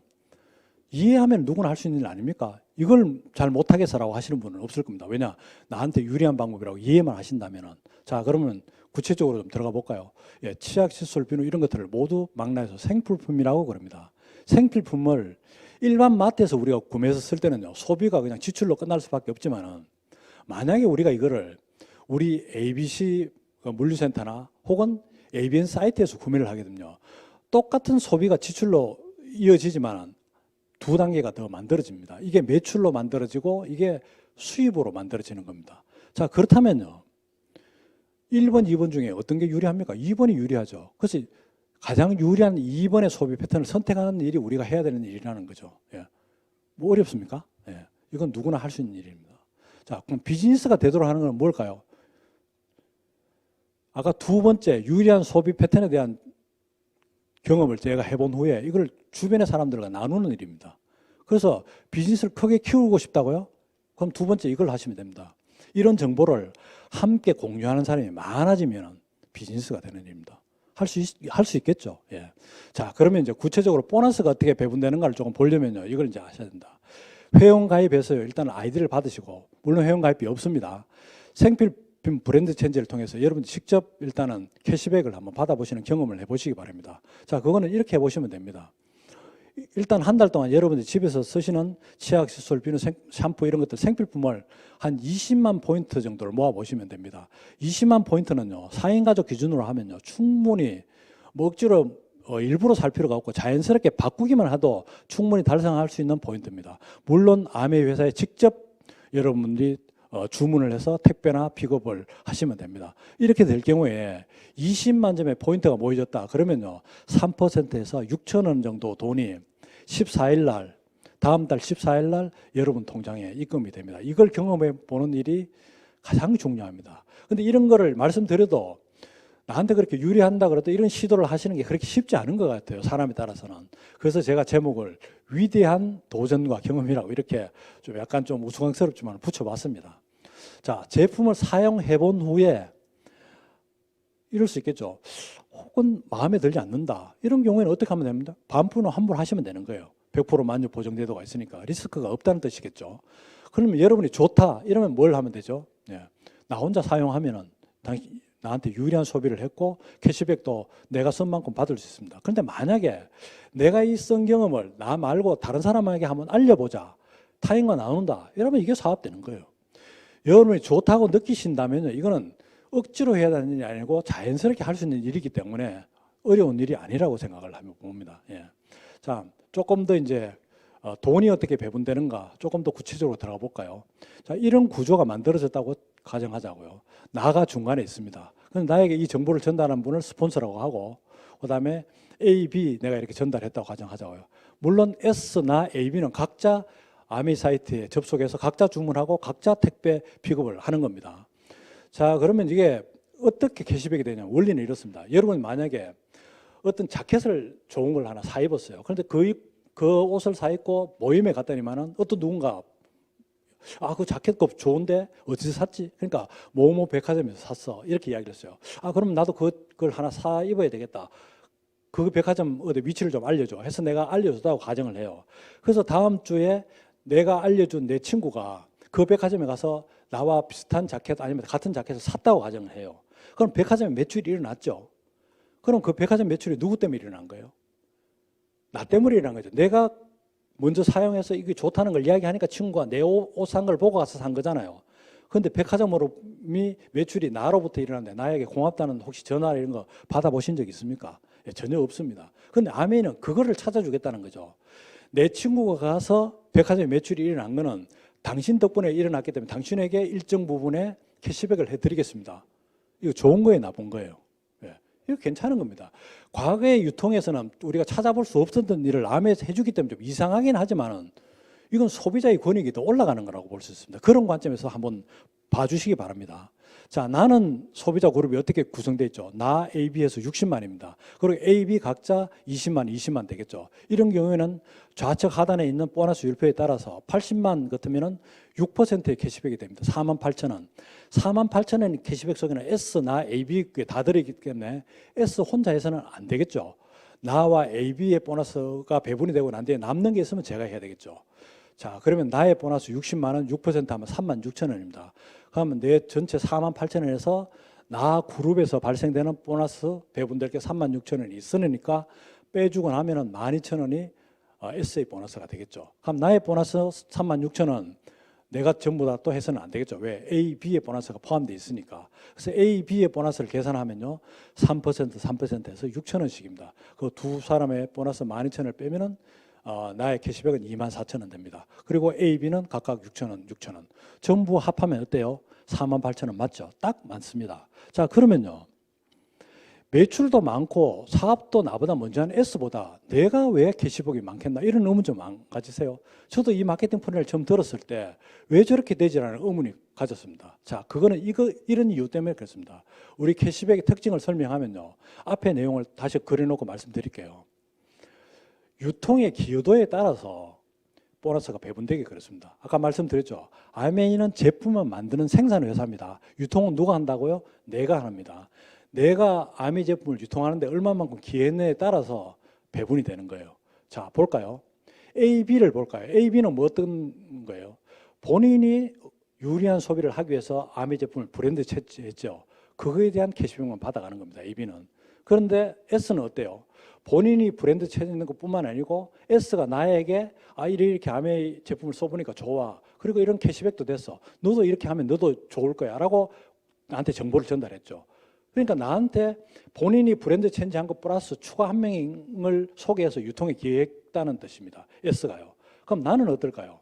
이해하면 누구나 할 수 있는 일 아닙니까? 이걸 잘 못하겠어라고 하시는 분은 없을 겁니다. 왜냐? 나한테 유리한 방법이라고 이해만 하신다면은. 자, 그러면 구체적으로 좀 들어가 볼까요? 예, 치약, 칫솔, 비누 이런 것들을 모두 망라해서 생필품이라고 그럽니다. 생필품을 일반 마트에서 우리가 구매해서 쓸 때는요, 소비가 그냥 지출로 끝날 수밖에 없지만은 만약에 우리가 이거를 우리 ABC 물류센터나 혹은 ABN 사이트에서 구매를 하게 되면요, 똑같은 소비가 지출로 이어지지만은 두 단계가 더 만들어집니다. 이게 매출로 만들어지고 이게 수입으로 만들어지는 겁니다. 자, 그렇다면요. 1번, 2번 중에 어떤 게 유리합니까? 2번이 유리하죠. 그래서 가장 유리한 2번의 소비 패턴을 선택하는 일이 우리가 해야 되는 일이라는 거죠. 예. 뭐 어렵습니까? 예. 이건 누구나 할 수 있는 일입니다. 자, 그럼 비즈니스가 되도록 하는 건 뭘까요? 아까 두 번째 유리한 소비 패턴에 대한 경험을 제가 해본 후에 이걸 주변의 사람들과 나누는 일입니다. 그래서 비즈니스를 크게 키우고 싶다고요? 그럼 두 번째 이걸 하시면 됩니다. 이런 정보를 함께 공유하는 사람이 많아지면 비즈니스가 되는 일입니다. 할 수 있겠죠. 예. 자, 그러면 이제 구체적으로 보너스가 어떻게 배분되는가를 조금 보려면요, 이걸 이제 아셔야 된다. 회원가입해서요, 일단 아이디를 받으시고, 물론 회원가입이 없습니다. 생필품 브랜드 체인지를 통해서 여러분들 직접 일단은 캐시백을 한번 받아보시는 경험을 해보시기 바랍니다. 자, 그거는 이렇게 해보시면 됩니다. 일단 한 달 동안 여러분들이 집에서 쓰시는 치약, 칫솔, 비누, 샴푸 이런 것들 생필품을 한 20만 포인트 정도를 모아보시면 됩니다. 20만 포인트는요, 4인 가족 기준으로 하면요, 충분히 뭐 억지로 일부러 살 필요가 없고 자연스럽게 바꾸기만 해도 충분히 달성할 수 있는 포인트입니다. 물론 아메이 회사에 직접 여러분들이 주문을 해서 택배나 픽업을 하시면 됩니다. 이렇게 될 경우에 20만 점의 포인트가 모여졌다. 그러면요, 3%에서 6천 원 정도 돈이 14일 날, 다음 달 14일 날 여러분 통장에 입금이 됩니다. 이걸 경험해 보는 일이 가장 중요합니다. 근데 이런 거를 말씀드려도 나한테 그렇게 유리한다 그래도 이런 시도를 하시는 게 그렇게 쉽지 않은 것 같아요. 사람에 따라서는. 그래서 제가 제목을 위대한 도전과 경험이라고 이렇게 좀 약간 좀 우스꽝스럽지만 붙여봤습니다. 자, 제품을 사용해 본 후에 이럴 수 있겠죠. 혹은 마음에 들지 않는다. 이런 경우에는 어떻게 하면 됩니까? 반품을 환불하시면 되는 거예요. 100% 만족 보장 제도가 있으니까 리스크가 없다는 뜻이겠죠. 그러면 여러분이 좋다 이러면 뭘 하면 되죠? 예. 나 혼자 사용하면은 나한테 유리한 소비를 했고 캐시백도 내가 쓴 만큼 받을 수 있습니다. 그런데 만약에 내가 이 쓴 경험을 나 말고 다른 사람에게 한번 알려보자. 타인과 나눈다. 이러면 이게 사업되는 거예요. 여러분이 좋다고 느끼신다면 이거는 억지로 해야 되는 일이 아니고 자연스럽게 할 수 있는 일이기 때문에 어려운 일이 아니라고 생각을 하면 봅니다. 예. 자, 조금 더 이제 돈이 어떻게 배분되는가 조금 더 구체적으로 들어가 볼까요? 자, 이런 구조가 만들어졌다고 가정하자고요. 나가 중간에 있습니다. 그럼 나에게 이 정보를 전달한 분을 스폰서라고 하고, 그 다음에 A, B 내가 이렇게 전달했다고 가정하자고요. 물론 S나 A, B는 각자 아미 사이트에 접속해서 각자 주문하고 각자 택배 픽업을 하는 겁니다. 자, 그러면 이게 어떻게 캐시백이 되냐? 원리는 이렇습니다. 여러분 만약에 어떤 자켓을 좋은 걸 하나 사 입었어요. 그런데 그 옷을 사 입고 모임에 갔더니만은 어떤 누군가 그 자켓값 좋은데 어디서 샀지? 그러니까 뭐뭐 백화점에서 샀어. 이렇게 이야기를 했어요. 그럼 나도 그걸 하나 사 입어야 되겠다. 그 백화점 어디 위치를 좀 알려줘. 해서 내가 알려줬다고 가정을 해요. 그래서 다음 주에 내가 알려준 내 친구가 그 백화점에 가서 나와 비슷한 자켓 아니면 같은 자켓을 샀다고 가정을 해요. 그럼 백화점에 매출이 일어났죠. 그럼 그 백화점 매출이 누구 때문에 일어난 거예요? 나 때문에 일어난 거죠. 내가 먼저 사용해서 이게 좋다는 걸 이야기하니까 친구가 내 옷 산 걸 보고 가서 산 거잖아요. 그런데 백화점으로 매출이 나로부터 일어났는데 나에게 고맙다는 혹시 전화 이런 거 받아보신 적 있습니까? 예, 전혀 없습니다. 그런데 아메이는 그거를 찾아주겠다는 거죠. 내 친구가 가서 백화점에 매출이 일어난 거는 당신 덕분에 일어났기 때문에 당신에게 일정 부분의 캐시백을 해드리겠습니다. 이거 좋은 거예요, 나쁜 거예요? 예. 이거 괜찮은 겁니다. 과거의 유통에서는 우리가 찾아볼 수 없었던 일을 남에서 해주기 때문에 좀 이상하긴 하지만은 이건 소비자의 권익이 더 올라가는 거라고 볼 수 있습니다. 그런 관점에서 한번 봐주시기 바랍니다. 자, 나는 소비자 그룹이 어떻게 구성되어 있죠? 나 AB에서 60만입니다. 그리고 AB 각자 20만, 20만 되겠죠. 이런 경우에는 좌측 하단에 있는 보너스 율표에 따라서 80만 같으면은 6%의 캐시백이 됩니다. 48,000원. 48,000원 캐시백 속에는 S, 나, AB에 다 들어있기 때문에 S 혼자 해서는 안 되겠죠. 나와 AB의 보너스가 배분이 되고 난 뒤에 남는 게 있으면 제가 해야 되겠죠. 자, 그러면 나의 보너스 60만 원 6% 하면 36,000원입니다. 그러면 내 전체 48,000원에서 나 그룹에서 발생되는 보너스 배분될 게 36,000원이 있으니까 빼주고 나면은 12,000원이 SA 보너스가 되겠죠. 그럼 나의 보너스 36,000원 내가 전부 다 또 해서는 안 되겠죠. 왜? A, B의 보너스가 포함되어 있으니까. 그래서 A, B의 보너스를 계산하면요. 3%에서 6,000원씩입니다. 그 두 사람의 보너스 12,000원을 빼면은 나의 캐시백은 24,000원 됩니다. 그리고 A, B는 각각 6,000원, 6,000원. 전부 합하면 어때요? 48,000원 맞죠? 딱 맞습니다. 자, 그러면요. 매출도 많고 사업도 나보다 먼저 하는 S보다 내가 왜 캐시백이 많겠나 이런 의문 좀 안 가지세요? 저도 이 마케팅 플랜을 처음 들었을 때 왜 저렇게 되지라는 의문이 가졌습니다. 자, 그거는 이런 이유 때문에 그렇습니다. 우리 캐시백의 특징을 설명하면요. 앞에 내용을 다시 그려놓고 말씀드릴게요. 유통의 기여도에 따라서 보너스가 배분되기 그렇습니다. 아까 말씀드렸죠. 아메이는 제품을 만드는 생산 회사입니다. 유통은 누가 한다고요? 내가 합니다. 내가 아미 제품을 유통하는데 얼마만큼 기여했느냐에 따라서 배분이 되는 거예요. 자, 볼까요? A, B를 볼까요? A, B는 뭐 어떤 거예요? 본인이 유리한 소비를 하기 위해서 아미 제품을 브랜드 채취했죠. 그거에 대한 캐시백만 받아가는 겁니다. A, B는. 그런데 S는 어때요? 본인이 브랜드 채취하는 것뿐만 아니고 S가 나에게 이렇게 아미 제품을 써보니까 좋아. 그리고 이런 캐시백도 됐어. 너도 이렇게 하면 너도 좋을 거야. 라고 나한테 정보를 전달했죠. 그러니까 나한테 본인이 브랜드 체인지한 것 플러스 추가 한 명을 소개해서 유통에 기여했다는 뜻입니다. S가요. 그럼 나는 어떨까요?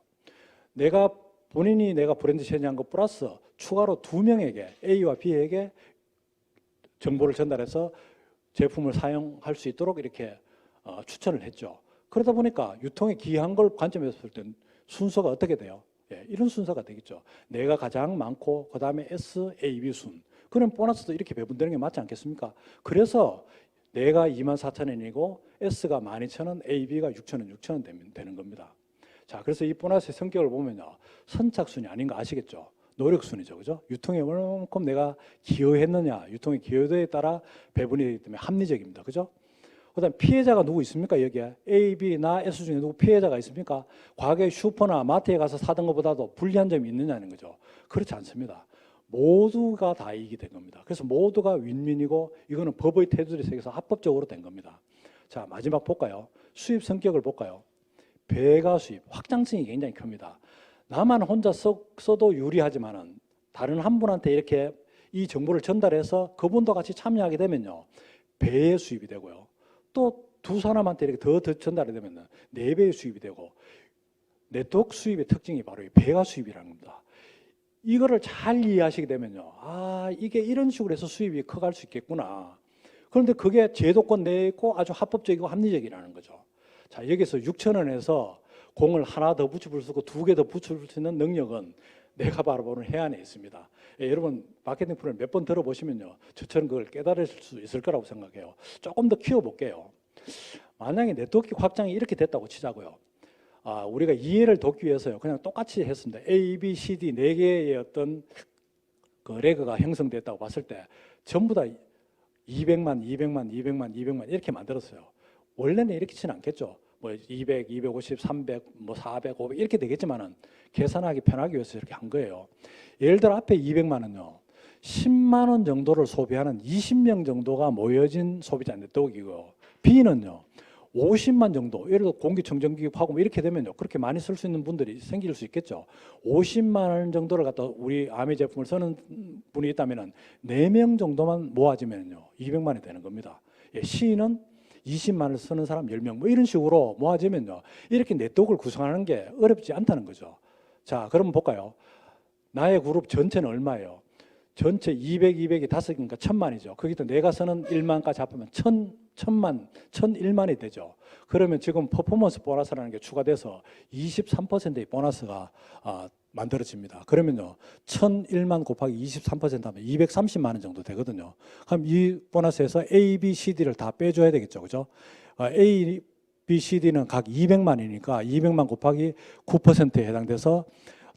본인이 내가 브랜드 체인지한 것 플러스 추가로 두 명에게 A와 B에게 정보를 전달해서 제품을 사용할 수 있도록 이렇게 추천을 했죠. 그러다 보니까 유통에 기여한 걸 관점에서 볼 땐 순서가 어떻게 돼요? 예, 이런 순서가 되겠죠. 내가 가장 많고 그 다음에 S, A, B 순. 그럼 보너스도 이렇게 배분되는 게 맞지 않겠습니까? 그래서 내가 24,000원이고 S가 12,000원, A, B가 6,000원, 6,000원 되는 겁니다. 자, 그래서 이 보너스의 성격을 보면요. 선착순이 아닌 거 아시겠죠? 노력순이죠. 그죠? 유통에 얼마만큼 내가 기여했느냐, 유통의 기여도에 따라 배분이 되기 때문에 합리적입니다. 그죠? 그 다음 피해자가 누구 있습니까? 여기에 A, B, 나, S 중에 누구 피해자가 있습니까? 과거에 슈퍼나 마트에 가서 사던 것보다도 불리한 점이 있느냐는 거죠. 그렇지 않습니다. 모두가 다 이익이 된 겁니다. 그래서 모두가 윈윈이고 이거는 법의 테두리 속에서 합법적으로 된 겁니다. 자, 마지막 볼까요? 수입 성격을 볼까요? 배가 수입, 확장성이 굉장히 큽니다. 나만 혼자 써도 유리하지만은 다른 한 분한테 이렇게 이 정보를 전달해서 그분도 같이 참여하게 되면요. 배의 수입이 되고요. 또 두 사람한테 이렇게 더 전달이 되면 4배의 수입이 되고 네트워크 수입의 특징이 바로 이 배가 수입이라는 겁니다. 이거를 잘 이해하시게 되면요. 이게 이런 식으로 해서 수입이 커갈 수 있겠구나. 그런데 그게 제도권 내에 있고 아주 합법적이고 합리적이라는 거죠. 자, 여기서 6,000원에서 공을 하나 더 붙여볼 수 있고 2개 더 붙여볼 수 있는 능력은 내가 바라보는 해안에 있습니다. 예, 여러분 마케팅 프로그램 몇 번 들어보시면요. 저처럼 그걸 깨달을 수 있을 거라고 생각해요. 조금 더 키워볼게요. 만약에 네트워크 확장이 이렇게 됐다고 치자고요. 우리가 이해를 돕기 위해서요. 그냥 똑같이 했습니다. A, B, C, D 4개의 어떤 그 레그가 형성됐다고 봤을 때 전부 다 200만, 200만, 200만, 200만 이렇게 만들었어요. 원래는 이렇게 치는 않겠죠. 뭐 200, 250, 300, 뭐 400, 500 이렇게 되겠지만은 계산하기 편하기 위해서 이렇게 한 거예요. 예를 들어 앞에 200만 원요. 10만 원 정도를 소비하는 20명 정도가 모여진 소비자 네트워크이고 B는요. 50만 정도, 예를 들어 공기청정기 하고 이렇게 되면요. 그렇게 많이 쓸 수 있는 분들이 생길 수 있겠죠. 50만 원 정도를 갖다 우리 아미 제품을 쓰는 분이 있다면은 4명 정도만 모아지면요. 200만 원이 되는 겁니다. 예, C는 20만 원을 쓰는 사람 10명 뭐 이런 식으로 모아지면요. 이렇게 네트워크를 구성하는 게 어렵지 않다는 거죠. 자, 그럼 볼까요? 나의 그룹 전체는 얼마예요? 전체 200, 200이 5개니까 1000만이죠. 거기다 내가 쓰는 1만까지 합하면 1000만, 1001만이 되죠. 그러면 지금 퍼포먼스 보너스라는 게 추가돼서 23%의 보너스가 만들어집니다. 그러면요, 1001만 곱하기 23% 하면 230만 원 정도 되거든요. 그럼 이 보너스에서 A, B, C, D를 다 빼줘야 되겠죠. 그죠? A, B, C, D는 각 200만이니까 200만 곱하기 9%에 해당돼서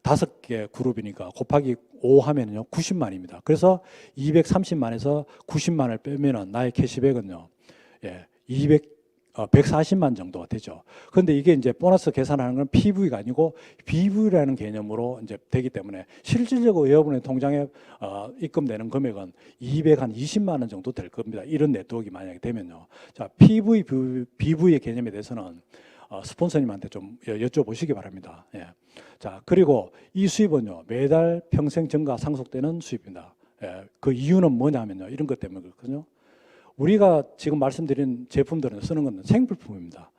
5개 그룹이니까 곱하기 5 하면요 90만입니다. 그래서 230만에서 90만을 빼면은 나의 캐시백은요, 140만 정도가 되죠. 그런데 이게 이제 보너스 계산하는 건 PV가 아니고 BV라는 개념으로 이제 되기 때문에 실질적으로 여러분의 통장에 입금되는 금액은 220만 원 정도 될 겁니다. 이런 네트워크가 만약에 되면요. 자, PV, BV의 개념에 대해서는 스폰서님한테 좀 여쭤보시기 바랍니다. 예. 자, 그리고 이 수입은요, 매달 평생 증가 상속되는 수입입니다. 예. 그 이유는 뭐냐면요, 이런 것 때문에 그렇거든요. 우리가 지금 말씀드린 제품들은 쓰는 건 생필품입니다.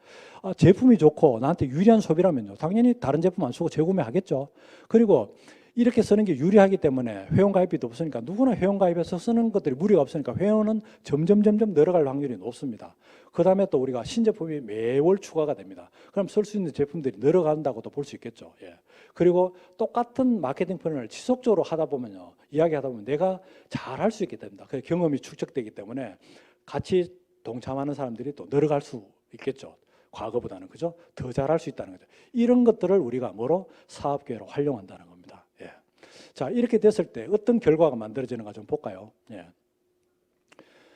제품이 좋고 나한테 유리한 소비라면요, 당연히 다른 제품 안 쓰고 재구매하겠죠. 그리고 이렇게 쓰는 게 유리하기 때문에 회원가입비도 없으니까 누구나 회원가입해서 쓰는 것들이 무리가 없으니까 회원은 점점 늘어갈 확률이 높습니다. 그 다음에 또 우리가 신제품이 매월 추가가 됩니다. 그럼 쓸 수 있는 제품들이 늘어간다고도 볼 수 있겠죠. 예. 그리고 똑같은 마케팅 플랜을 지속적으로 하다 보면요, 이야기하다 보면 내가 잘 할 수 있게 됩니다. 그 경험이 축적되기 때문에 같이 동참하는 사람들이 또 늘어갈 수 있겠죠. 과거보다는. 그죠? 더 잘할 수 있다는 거죠. 이런 것들을 우리가 뭐로? 사업계획으로 활용한다는 겁니다. 예. 자, 이렇게 됐을 때 어떤 결과가 만들어지는가 좀 볼까요? 예.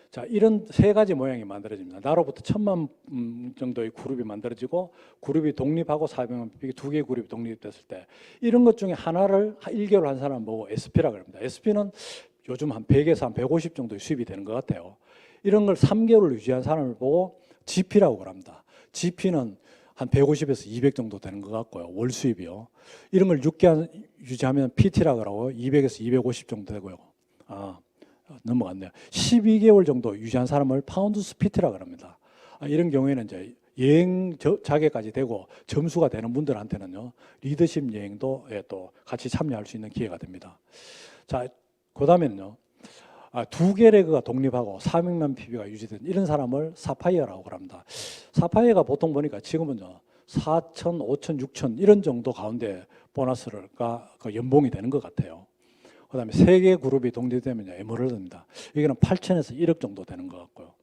자, 이런 세 가지 모양이 만들어집니다. 나로부터 1000만 정도의 그룹이 만들어지고, 그룹이 독립하고 400만 PB 두 개의 그룹이 독립됐을 때, 이런 것 중에 하나를 1개월 한 사람 보고 SP라고 합니다. SP는 요즘 한 100에서 한 150 정도의 수입이 되는 것 같아요. 이런 걸 3개월을 유지한 사람을 보고 GP라고 합니다. GP는 한 150에서 200 정도 되는 것 같고요. 월 수입이요. 이런 걸 6개월 유지하면 PT라고 하고 200에서 250 정도 되고요. 넘어갔네요. 12개월 정도 유지한 사람을 파운드스 PT라고 합니다. 이런 경우에는 이제 여행 자격까지 되고 점수가 되는 분들한테는요, 리더십 여행도 또 같이 참여할 수 있는 기회가 됩니다. 자, 그 다음에는요, 두 개 레그가 독립하고 400만 PB가 유지된 이런 사람을 사파이어라고 합니다. 사파이어가 보통 보니까 지금은요, 4천, 5천, 6천 이런 정도 가운데 보너스가 그 연봉이 되는 것 같아요. 그 다음에 세 개 그룹이 독립되면요, 에메랄드입니다. 여기는 8천에서 1억 정도 되는 것 같고요.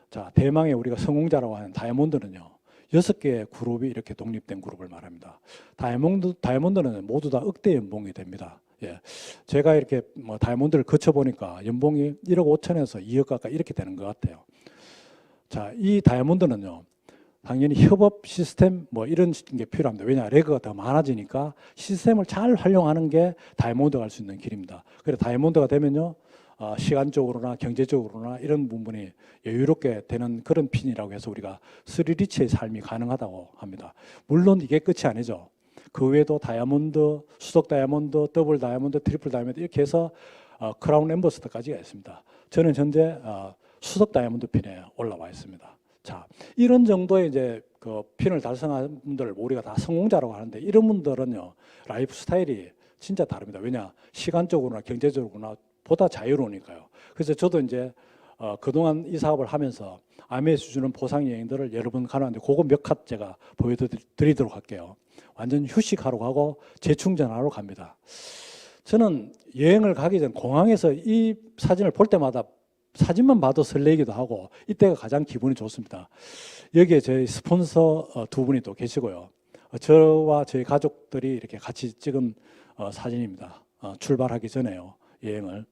자, 대망의 우리가 성공자라고 하는 다이아몬드는요, 6개의 그룹이 이렇게 독립된 그룹을 말합니다. 다이아몬드는 모두 다 억대 연봉이 됩니다. 예. 제가 이렇게 다이아몬드를 거쳐보니까 연봉이 1억 5천에서 2억 가까이 이렇게 되는 것 같아요. 자, 이 다이아몬드는요, 당연히 협업 시스템 이런 게 필요합니다. 왜냐, 레그가 더 많아지니까 시스템을 잘 활용하는 게 다이아몬드가 갈 수 있는 길입니다. 그래서 다이아몬드가 되면요, 시간적으로나 경제적으로나 이런 부분이 여유롭게 되는 그런 핀이라고 해서 우리가 스리리치의 삶이 가능하다고 합니다. 물론 이게 끝이 아니죠. 그 외에도 다이아몬드, 수석 다이아몬드, 더블 다이아몬드, 트리플 다이아몬드 이렇게 해서 크라운 엠버서더까지가 있습니다. 저는 현재 수석 다이아몬드 핀에 올라와 있습니다. 자, 이런 정도의 이제 그 핀을 달성한 분들을 우리가 다 성공자라고 하는데, 이런 분들은요, 라이프 스타일이 진짜 다릅니다. 왜냐, 시간적으로나 경제적으로나 보다 자유로우니까요. 그래서 저도 이제 그동안 이 사업을 하면서 아메에서 주는 보상 여행들을 여러 번 가는데 그거 몇 컷 제가 보여드리도록 할게요. 완전 휴식하러 가고 재충전하러 갑니다. 저는 여행을 가기 전 공항에서 이 사진을 볼 때마다 사진만 봐도 설레기도 하고 이때가 가장 기분이 좋습니다. 여기에 저희 스폰서 두 분이 또 계시고요. 저와 저희 가족들이 이렇게 같이 찍은 사진입니다. 출발하기 전에요, 여행을.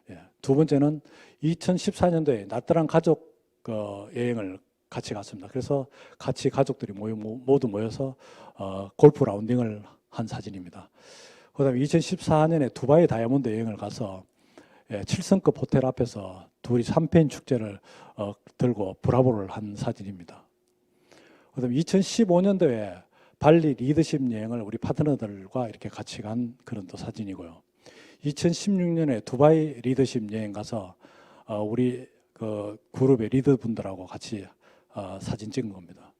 예. 두 번째는 2014년도에 나트랑 가족 여행을 같이 갔습니다. 그래서 같이 가족들이 모두 모여서 골프 라운딩을 한 사진입니다. 그다음에 2014년에 두바이 다이아몬드 여행을 가서 7성급 호텔 앞에서 둘이 샴페인 축제를 들고 브라보를 한 사진입니다. 그다음에 2015년도에 발리 리더십 여행을 우리 파트너들과 이렇게 같이 간 그런 또 사진이고요. 2016년에 두바이 리더십 여행 가서 우리 그 그룹의 리더분들하고 같이 사진 찍은 겁니다.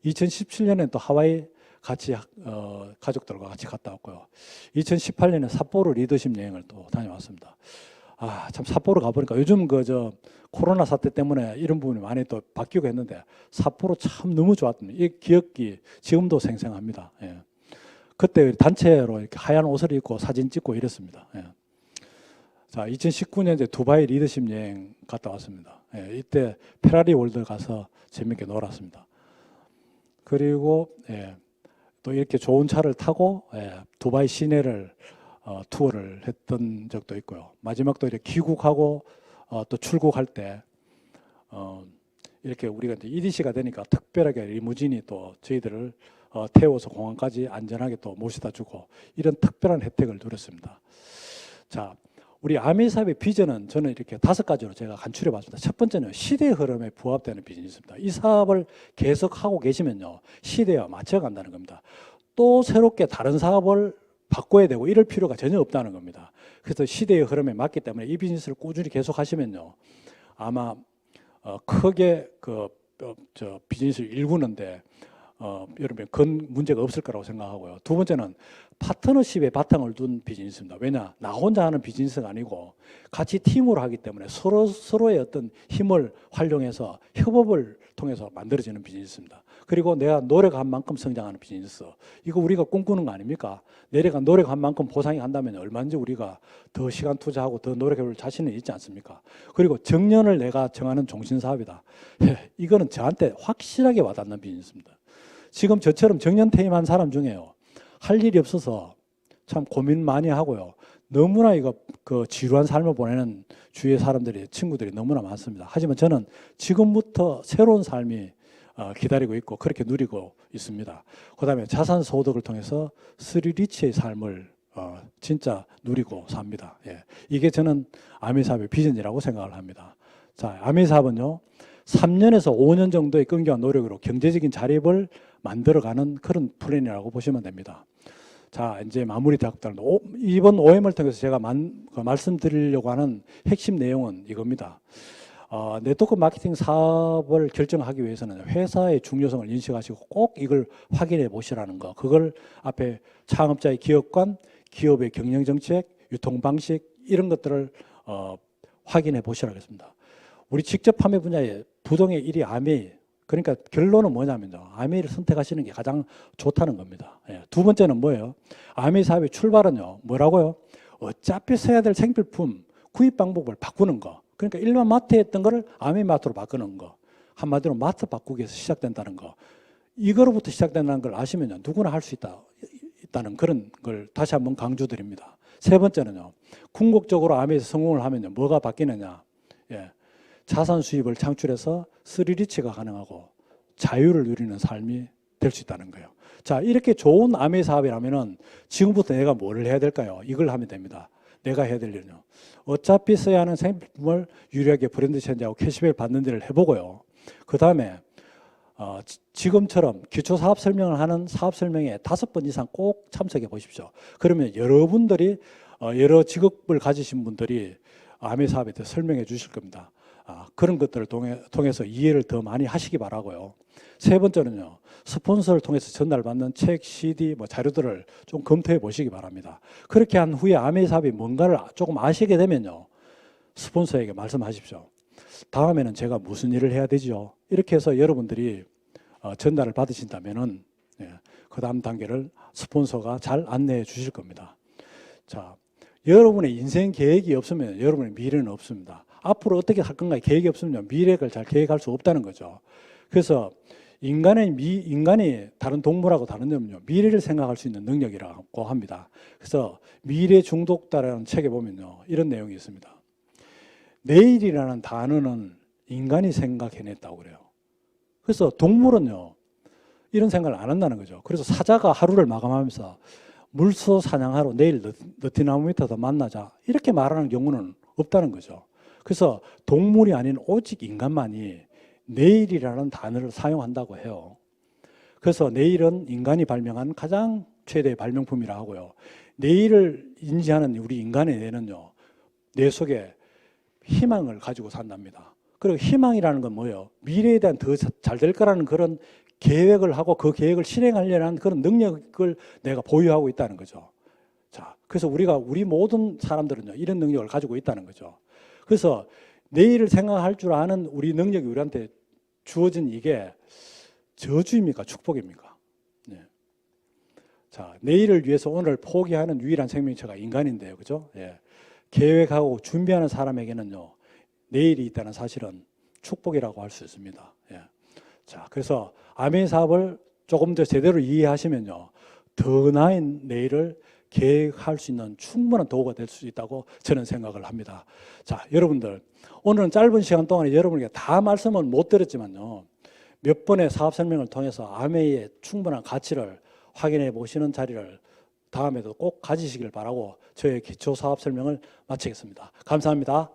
2017년에 또 하와이 같이 가족들과 같이 갔다 왔고요. 2018년에 삿포로 리더십 여행을 또 다녀왔습니다. 아, 참 삿포로 가보니까 요즘 저 코로나 사태 때문에 이런 부분이 많이 또 바뀌고 했는데 삿포로 참 너무 좋았습니다. 이 기억이 지금도 생생합니다. 예. 그때 단체로 이렇게 하얀 옷을 입고 사진 찍고 이랬습니다. 예. 자, 2019년 이제 두바이 리더십 여행 갔다 왔습니다. 예, 이때 페라리 월드 가서 재밌게 놀았습니다. 그리고 또 이렇게 좋은 차를 타고 두바이 시내를 투어를 했던 적도 있고요. 마지막도 이렇게 귀국하고 또 출국할 때 이렇게 우리가 이제 EDC가 되니까 특별하게 리무진이 또 저희들을 태워서 공항까지 안전하게 또 모셔다 주고 이런 특별한 혜택을 누렸습니다. 자, 우리 아미사업의 비전은 저는 이렇게 5가지로 제가 간추려 봤습니다. 첫 번째는 시대의 흐름에 부합되는 비전이었습니다. 이 사업을 계속 하고 계시면요, 시대와 맞춰간다는 겁니다. 또 새롭게 다른 사업을 바꿔야 되고 이럴 필요가 전혀 없다는 겁니다. 그래서 시대의 흐름에 맞기 때문에 이 비즈니스를 꾸준히 계속 하시면요, 아마 크게 비즈니스를 일구는데 여러분 큰 문제가 없을 거라고 생각하고요. 두 번째는 파트너십에 바탕을 둔 비즈니스입니다. 왜냐, 나 혼자 하는 비즈니스가 아니고 같이 팀으로 하기 때문에 서로의 어떤 힘을 활용해서 협업을 통해서 만들어지는 비즈니스입니다. 그리고 내가 노력한 만큼 성장하는 비즈니스, 이거 우리가 꿈꾸는 거 아닙니까? 내가 노력한 만큼 보상이 간다면 얼마든지 우리가 더 시간 투자하고 더 노력해볼 자신은 있지 않습니까? 그리고 정년을 내가 정하는 종신사업이다. 이거는 저한테 확실하게 와닿는 비즈니스입니다. 지금 저처럼 정년 퇴임한 사람 중에요, 할 일이 없어서 참 고민 많이 하고요, 너무나 이거 지루한 삶을 보내는 주위의 사람들이, 친구들이 너무나 많습니다. 하지만 저는 지금부터 새로운 삶이 기다리고 있고 그렇게 누리고 있습니다. 그 다음에 자산 소득을 통해서 스리리치의 삶을 진짜 누리고 삽니다. 예. 이게 저는 아미사업의 비전이라고 생각을 합니다. 자, 아미사업은요, 3년에서 5년 정도의 끈기와 노력으로 경제적인 자립을 만들어가는 그런 플랜이라고 보시면 됩니다. 자, 이제 마무리 작업들. 이번 OM을 통해서 제가 말씀드리려고 하는 핵심 내용은 이겁니다. 네트워크 마케팅 사업을 결정하기 위해서는 회사의 중요성을 인식하시고 꼭 이걸 확인해 보시라는 거. 그걸 앞에 창업자의 기업관, 기업의 경영정책, 유통방식 이런 것들을 확인해 보시라고 했습니다. 우리 직접 판매 분야의 부동의 1위 아메이. 그러니까 결론은 뭐냐면요, 아메이를 선택하시는 게 가장 좋다는 겁니다. 예. 두 번째는 뭐예요? 아메이 사업의 출발은요, 뭐라고요? 어차피 써야 될 생필품 구입 방법을 바꾸는 거. 그러니까 일반 마트에 했던 거를 아메이 마트로 바꾸는 거. 한마디로 마트 바꾸기에서 시작된다는 거. 이거로부터 시작된다는 걸 아시면요, 누구나 할 수 있다는 그런 걸 다시 한번 강조드립니다. 세 번째는요, 궁극적으로 아메이에서 성공을 하면요, 뭐가 바뀌느냐? 예. 자산 수입을 창출해서 스리리치가 가능하고 자유를 누리는 삶이 될 수 있다는 거예요. 자, 이렇게 좋은 아메이 사업이라면은 지금부터 내가 뭘 해야 될까요? 이걸 하면 됩니다. 내가 해야 될 일은요, 어차피 써야 하는 생필품을 유리하게 브랜드 체인지하고 캐시백 받는 일을 해보고요, 그 다음에 지금처럼 기초 사업 설명을 하는 사업 설명에 5번 이상 꼭 참석해 보십시오. 그러면 여러분들이 여러 직업을 가지신 분들이 아메이 사업에 대해 설명해 주실 겁니다. 그런 것들을 통해서 이해를 더 많이 하시기 바라고요. 세 번째는요, 스폰서를 통해서 전달받는 책, CD, 자료들을 좀 검토해 보시기 바랍니다. 그렇게 한 후에 아메이 사업이 뭔가를 조금 아시게 되면요, 스폰서에게 말씀하십시오. 다음에는 제가 무슨 일을 해야 되죠? 이렇게 해서 여러분들이 전달을 받으신다면은 그 다음 단계를 스폰서가 잘 안내해 주실 겁니다. 자, 여러분의 인생 계획이 없으면 여러분의 미래는 없습니다. 앞으로 어떻게 할 건가 계획이 없으면 미래를 잘 계획할 수 없다는 거죠. 그래서 인간이 다른 동물하고 다른 점은요, 미래를 생각할 수 있는 능력이라고 합니다. 그래서 미래 중독다라는 책에 보면요, 이런 내용이 있습니다. 내일이라는 단어는 인간이 생각해냈다고 그래요. 그래서 동물은요, 이런 생각을 안 한다는 거죠. 그래서 사자가 하루를 마감하면서 물소 사냥하러 내일 너티나무 밑에 더 만나자 이렇게 말하는 경우는 없다는 거죠. 그래서 동물이 아닌 오직 인간만이 내일이라는 단어를 사용한다고 해요. 그래서 내일은 인간이 발명한 가장 최대의 발명품이라 하고요, 내일을 인지하는 우리 인간의 뇌는요, 뇌 속에 희망을 가지고 산답니다. 그리고 희망이라는 건 뭐예요? 미래에 대한 더 잘 될 거라는 그런 계획을 하고 그 계획을 실행하려는 그런 능력을 내가 보유하고 있다는 거죠. 자, 그래서 우리 모든 사람들은요, 이런 능력을 가지고 있다는 거죠. 그래서 내일을 생각할 줄 아는 우리 능력이 우리한테 주어진 이게 저주입니까? 축복입니까? 네. 자, 내일을 위해서 오늘 포기하는 유일한 생명체가 인간인데요. 그죠? 예. 계획하고 준비하는 사람에게는요, 내일이 있다는 사실은 축복이라고 할 수 있습니다. 예. 자, 그래서 아멘 사업을 조금 더 제대로 이해하시면요, 더 나은 내일을 계획할 수 있는 충분한 도구가 될 수 있다고 저는 생각을 합니다. 자, 여러분들, 오늘은 짧은 시간 동안에 여러분에게 다 말씀은 못 드렸지만요, 몇 번의 사업 설명을 통해서 아멘의 충분한 가치를 확인해 보시는 자리를 다음에도 꼭 가지시길 바라고 저의 기초 사업 설명을 마치겠습니다. 감사합니다.